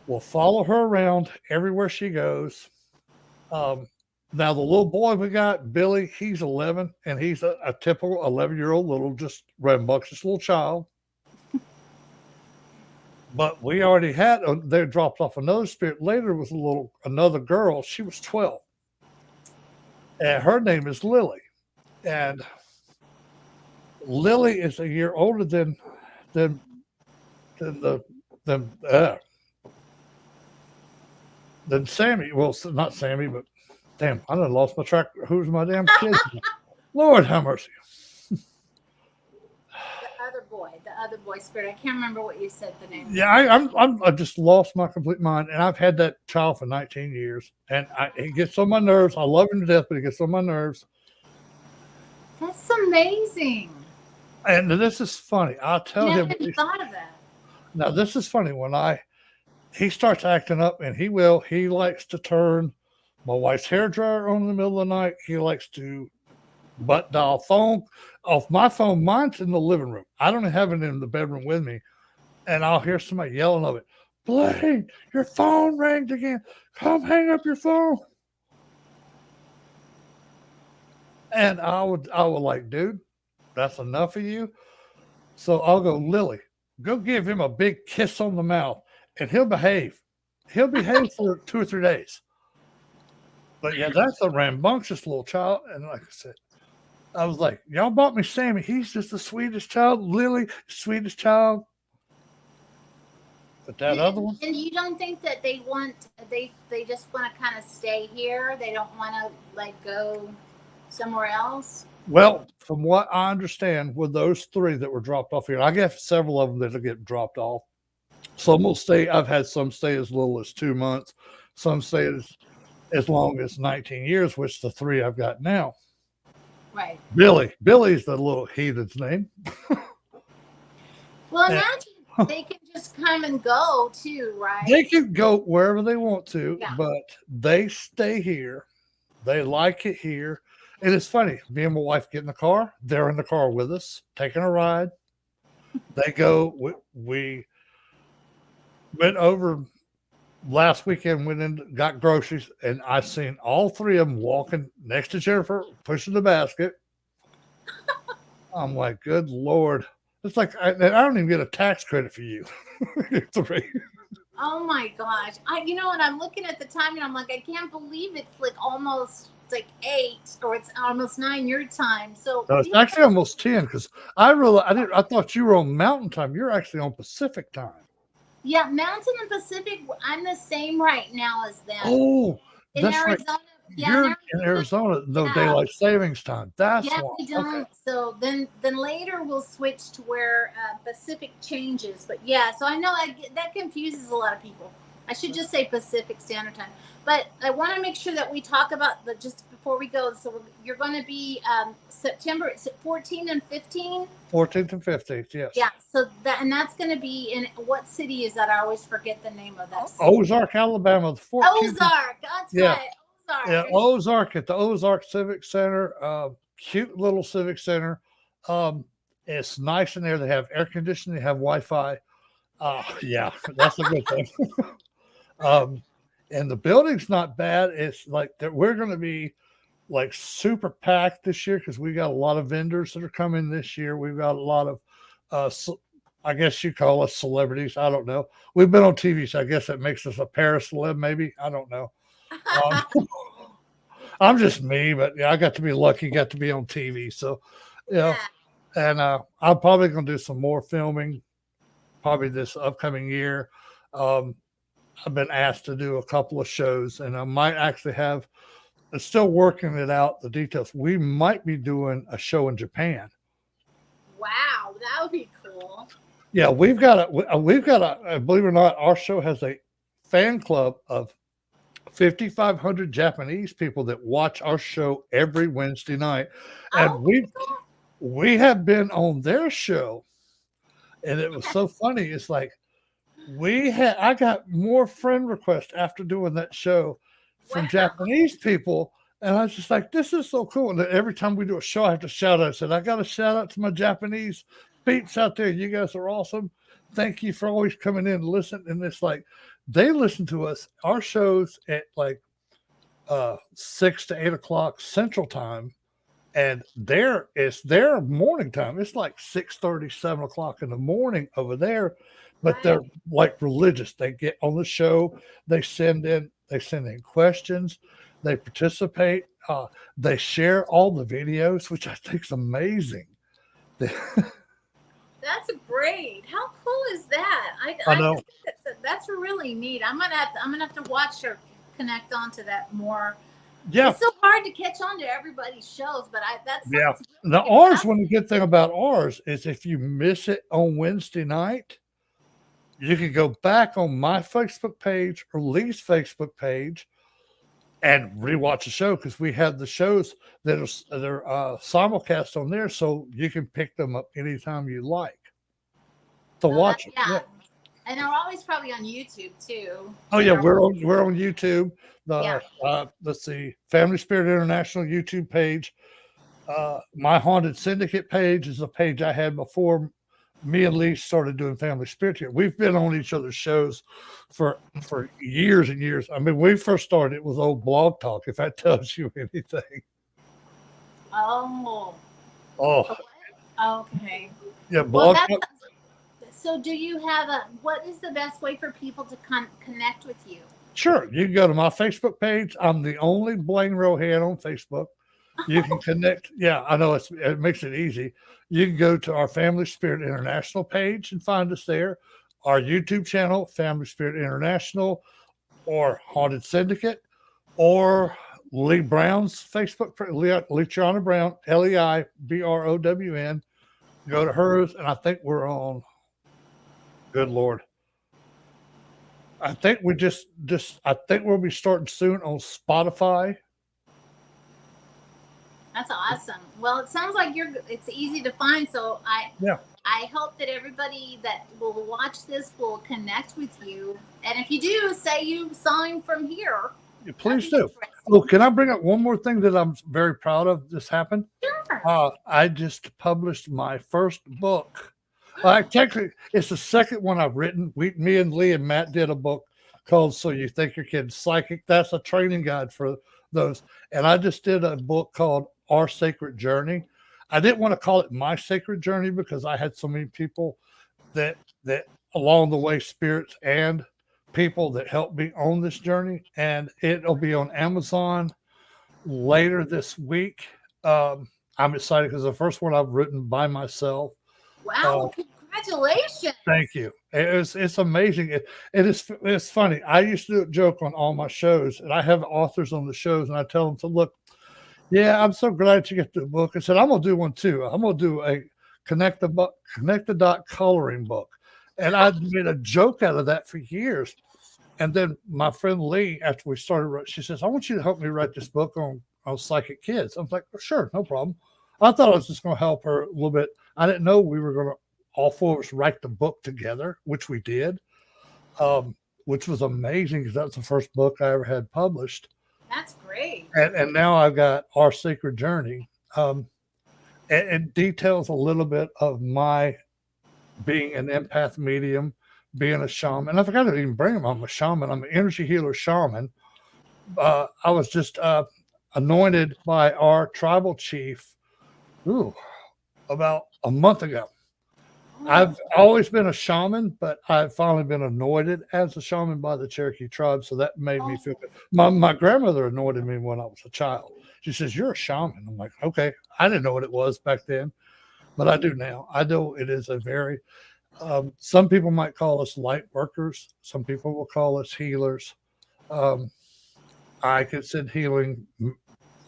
will follow her around everywhere she goes. Um, Now the little boy we got, Billy, he's 11, and he's a typical 11-year-old little, just rambunctious little child. But we already had they dropped off another spirit later with another girl. She was 12, and her name is Lily. And Lily is a year older than than the than uh, than Sammy. Well, not Sammy, but damn, I done lost my track. Who's my damn kid? Lord have mercy. The other boy spirit. I can't remember what you said the name. Yeah, I just lost my complete mind, and I've had that child for 19 years, and he gets on my nerves. I love him to death, but he gets on my nerves. That's amazing. And this is funny. I'll tell I him. never thought of that. Now this is funny. He starts acting up, and he likes to turn my wife's hair dryer on in the middle of the night. He likes to butt dial phone off my phone. Mine's in the living room. I don't have it in the bedroom with me, and I'll hear somebody yelling of it. "Blaine, your phone rang again. Come hang up your phone." And I would like, "Dude, that's enough of you." So I'll go, "Lily, go give him a big kiss on the mouth, and he'll behave. He'll behave for 2 or 3 days." But yeah, that's a rambunctious little child. And like I said, I was like, "Y'all bought me Sammy. He's just the sweetest child. Lily, sweetest child." But that other one, And you don't think that they just want to kind of stay here? They don't want to like go somewhere else? well, from what I understand, with those 3 that were dropped off here, I guess several of them that'll get dropped off. Some will stay. I've had some stay as little as 2 months. Some stay as long as 19 years, which the 3 I've got now. Right. Billy's the little heathen's name. Well, imagine they can just come and go too, right? They can go wherever they want to, Yeah. but they stay here. They like it here. And it's funny. Me and my wife get in the car. They're in the car with us, taking a ride. They go. We went over last weekend, went in, got groceries, and I seen all 3 of them walking next to Jennifer, pushing the basket. I'm like, "Good Lord." It's like, I don't even get a tax credit for you. 3. Oh my gosh. You know what? I'm looking at the time and I'm like, I can't believe it's like almost like 8 or it's almost 9 your time. So No, it's actually almost 10 because I thought you were on Mountain Time. You're actually on Pacific Time. yeah, Mountain and Pacific, I'm the same right now as them. Oh, in that's right. Arizona, You're in Arizona, no yeah. daylight savings time. That's Yeah, why. we don't. Okay. So then later we'll switch to where Pacific changes. But yeah, so I know that confuses a lot of people. I should just say Pacific Standard Time. But I want to make sure that we talk about just before we go. So you're going to be September 14 and 15. 14th and 15th, yes. Yeah. So that's going to be in what city is that? I always forget the name of that city. Ozark, Alabama. The 14th. Ozark. That's Yeah. right. Ozark. Yeah, Ozark at the Ozark Civic Center. Cute little civic center. It's nice in there. They have air conditioning. They have Wi-Fi. Yeah, that's a good thing. And the building's not bad. It's like that. We're going to be like super packed this year because we got a lot of vendors that are coming this year. We've got a lot of, I guess you call us celebrities. I don't know. We've been on TV, so I guess that makes us a Paris celeb. Maybe I don't know. I'm just me, but yeah, I got to be lucky, got to be on TV. So, yeah. And I'm probably going to do some more filming probably this upcoming year. I've been asked to do a couple of shows, and I might actually have still working it out, the details. We might be doing a show in Japan. Wow, that would be cool. Yeah, we've got a believe it or not, our show has a fan club of 5,500 Japanese people that watch our show every Wednesday night, and Oh, we have been on their show, and it was so funny. It's like I got more friend requests after doing that show from wow. Japanese people. And I was just like, this is so cool. And then every time we do a show, I have to shout out. I said, I got to shout out to my Japanese peeps out there. You guys are awesome. Thank you for always coming in and listening. And it's like, they listen to us, our shows at like 6 to 8 o'clock Central Time. And it's their morning time. It's like 6:30, 7 o'clock in the morning over there, but Right. they're like religious. They get on the show, they send in questions, they participate, they share all the videos, which I think is amazing. That's great. How cool is that? I I know. just think that's really neat. I'm gonna have to watch or connect onto that more. Yeah, It's so hard to catch on to everybody's shows, but that yeah. sounds Now really ours, exciting. one good thing about ours is if you miss it on Wednesday night, you can go back on my Facebook page or Lee's Facebook page and rewatch the show because we have the shows that are simulcast on there, so you can pick them up anytime you like to Oh, that watch them. yeah, Yeah. and they're always probably on YouTube too. Oh And yeah, they're we're on YouTube. yeah. The let's see, Family Spirit International YouTube page. My Haunted Syndicate page is a page I had before me and Lee started doing Family Spirit here. We've been on each other's shows for years and years. I mean, when we first started, it was old Blog Talk. If that tells you anything. Oh. Oh Okay. yeah, Well, Blog that's Talk. so. Do you have a? What is the best way for people to connect with you? Sure, you can go to my Facebook page. I'm the only Blaine Rohan on Facebook. You can connect. Yeah, I know it makes it easy. You can go to our Family Spirit International page and find us there. Our YouTube channel, Family Spirit International, or Haunted Syndicate, or Lee Brown's Facebook, Leechiana Brown, LEIBROWN. Go to hers, and I think we're on. Good Lord. I think we just I think we'll be starting soon on Spotify. That's awesome. Well, it sounds like it's easy to find. So Yeah, I hope that everybody that will watch this will connect with you. And if you do, say you saw him from here. That'd please be do. interesting. Oh, can I bring up one more thing that I'm very proud of? This happened. Sure. I just published my first book. Technically, it's the second one I've written. Me and Lee and Matt did a book called "So You Think Your Kid's Psychic." That's a training guide for those. And I just did a book called "Our Sacred Journey." I didn't want to call it "My Sacred Journey" because I had so many people that along the way, spirits and people that helped me on this journey. And it'll be on Amazon later this week. Um, I'm excited because the first one I've written by myself. Wow. Uh, Well, congratulations. Thank you. It's amazing. It's funny. I used to do a joke on all my shows, and I have authors on the shows, and I tell them to look. Yeah, I'm so glad you get the book. I said I'm gonna do one too. I'm gonna do a connect the dot coloring book, and I made a joke out of that for years. And then my friend Lee, after we started, she says, "I want you to help me write this book on psychic kids." I was like, "Sure, no problem." I thought I was just going to help her a little bit. I didn't know we were going to all four of us write the book together, which we did, which was amazing because that's the first book I ever had published. That's great. And now I've got Our Sacred Journey. Um, and it details a little bit of my being an empath medium, being a shaman. I forgot to even bring him. I'm a shaman. I'm an energy healer shaman. I was just anointed by our tribal chief, ooh, about a month ago. Oh, I've always been a shaman, but I've finally been anointed as a shaman by the Cherokee tribe. So that made me oh, feel good. My grandmother anointed me when I was a child. She says, "You're a shaman." I'm like, okay. I didn't know what it was back then, but I do now. I know it is a very, some people might call us light workers. Some people will call us healers. Um, I can send healing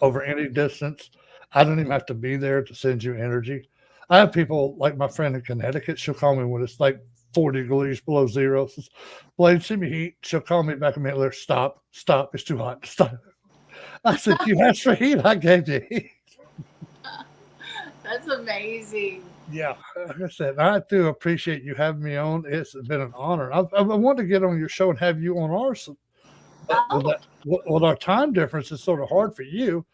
over any distance. I don't even have to be there to send you energy. I have people like my friend in Connecticut. She'll call me when it's like 40 degrees below zero. Says, Blaine, send me heat. She'll call me back a minute later. Stop, stop. It's too hot. Stop. I said, you asked for heat. I gave you heat. That's amazing. Yeah, like I said, I do appreciate you having me on. It's been an honor. I wanted to get on your show and have you on ours, but with Oh, with our time difference, it's sort of hard for you.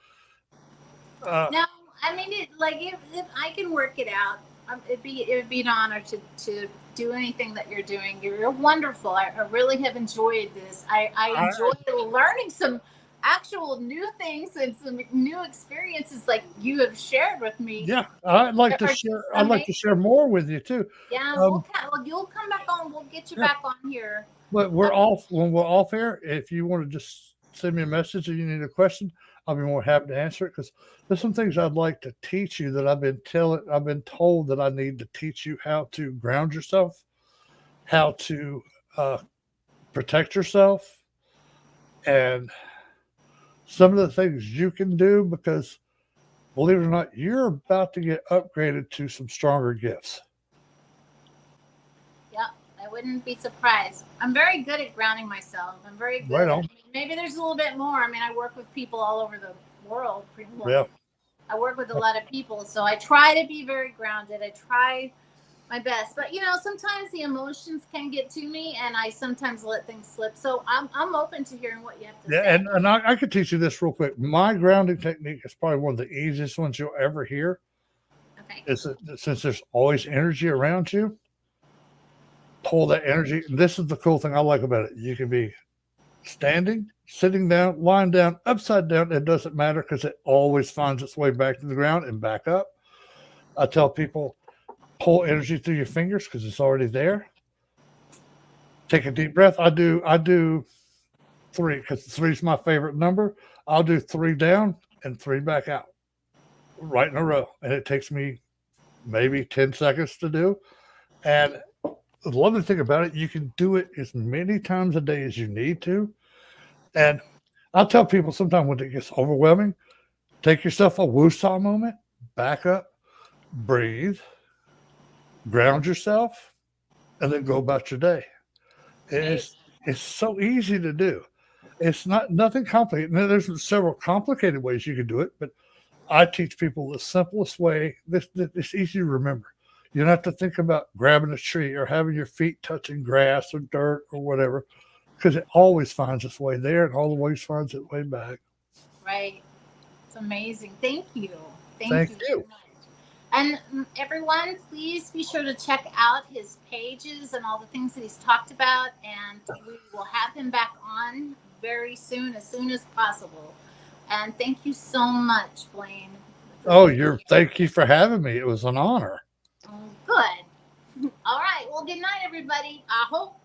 Uh, no, I mean, if I can work it out, it would be an honor to do anything that you're doing. You're wonderful. I really have enjoyed this. I I enjoy learning some actual new things and some new experiences like you have shared with me. Yeah, I'd like They to are share. just I'd like to amazing. share more with you too. Yeah, Um, well, you'll come back on. We'll get you yeah, back on here. but we're off when we're off air. If you want to just send me a message or you need a question, I'll be more happy to answer it because there's some things I'd like to teach you that I've been told that I need to teach you how to ground yourself, how to uh, protect yourself, and some of the things you can do because believe it or not, you're about to get upgraded to some stronger gifts. Yeah, I wouldn't be surprised. I'm very good at grounding myself. I'm very Right good at. on. Maybe there's a little bit more. I mean, I work with people all over the world. Well, Yeah. I work with a lot of people, so I try to be very grounded. I try my best, but sometimes the emotions can get to me, and I sometimes let things slip. So I'm open to hearing what you have to Yeah, say. and I could teach you this real quick. My grounding technique is probably one of the easiest ones you'll ever hear. Okay. Is that since there's always energy around you, pull that energy. This is the cool thing I like about it. You can be standing, sitting down, lying down, upside down. It doesn't matter because it always finds its way back to the ground and back up. I tell people pull energy through your fingers because it's already there. Take a deep breath. I do three because three is my favorite number. I'll do three down and three back out right in a row. And it takes me maybe 10 seconds to do. And the lovely thing about it, you can do it as many times a day as you need to. And I'll tell people sometimes when it gets overwhelming, take yourself a woosah moment, back up, breathe, ground yourself, and then go about your day. Amazing. It's so easy to do. It's not nothing complicated. Now, there's several complicated ways you can do it, but I teach people the simplest way. It's easy to remember. You don't have to think about grabbing a tree or having your feet touching grass or dirt or whatever, because it always finds its way there and always finds its way back. Right. It's amazing. Thank you. Thank Thank you you. very much. And everyone, please be sure to check out his pages and all the things that he's talked about. And we will have him back on very soon, as soon as possible. And thank you so much, Blaine, for Oh, being you're here. thank you for having me. It was an honor. Good. All right. Well, good night, everybody. I hope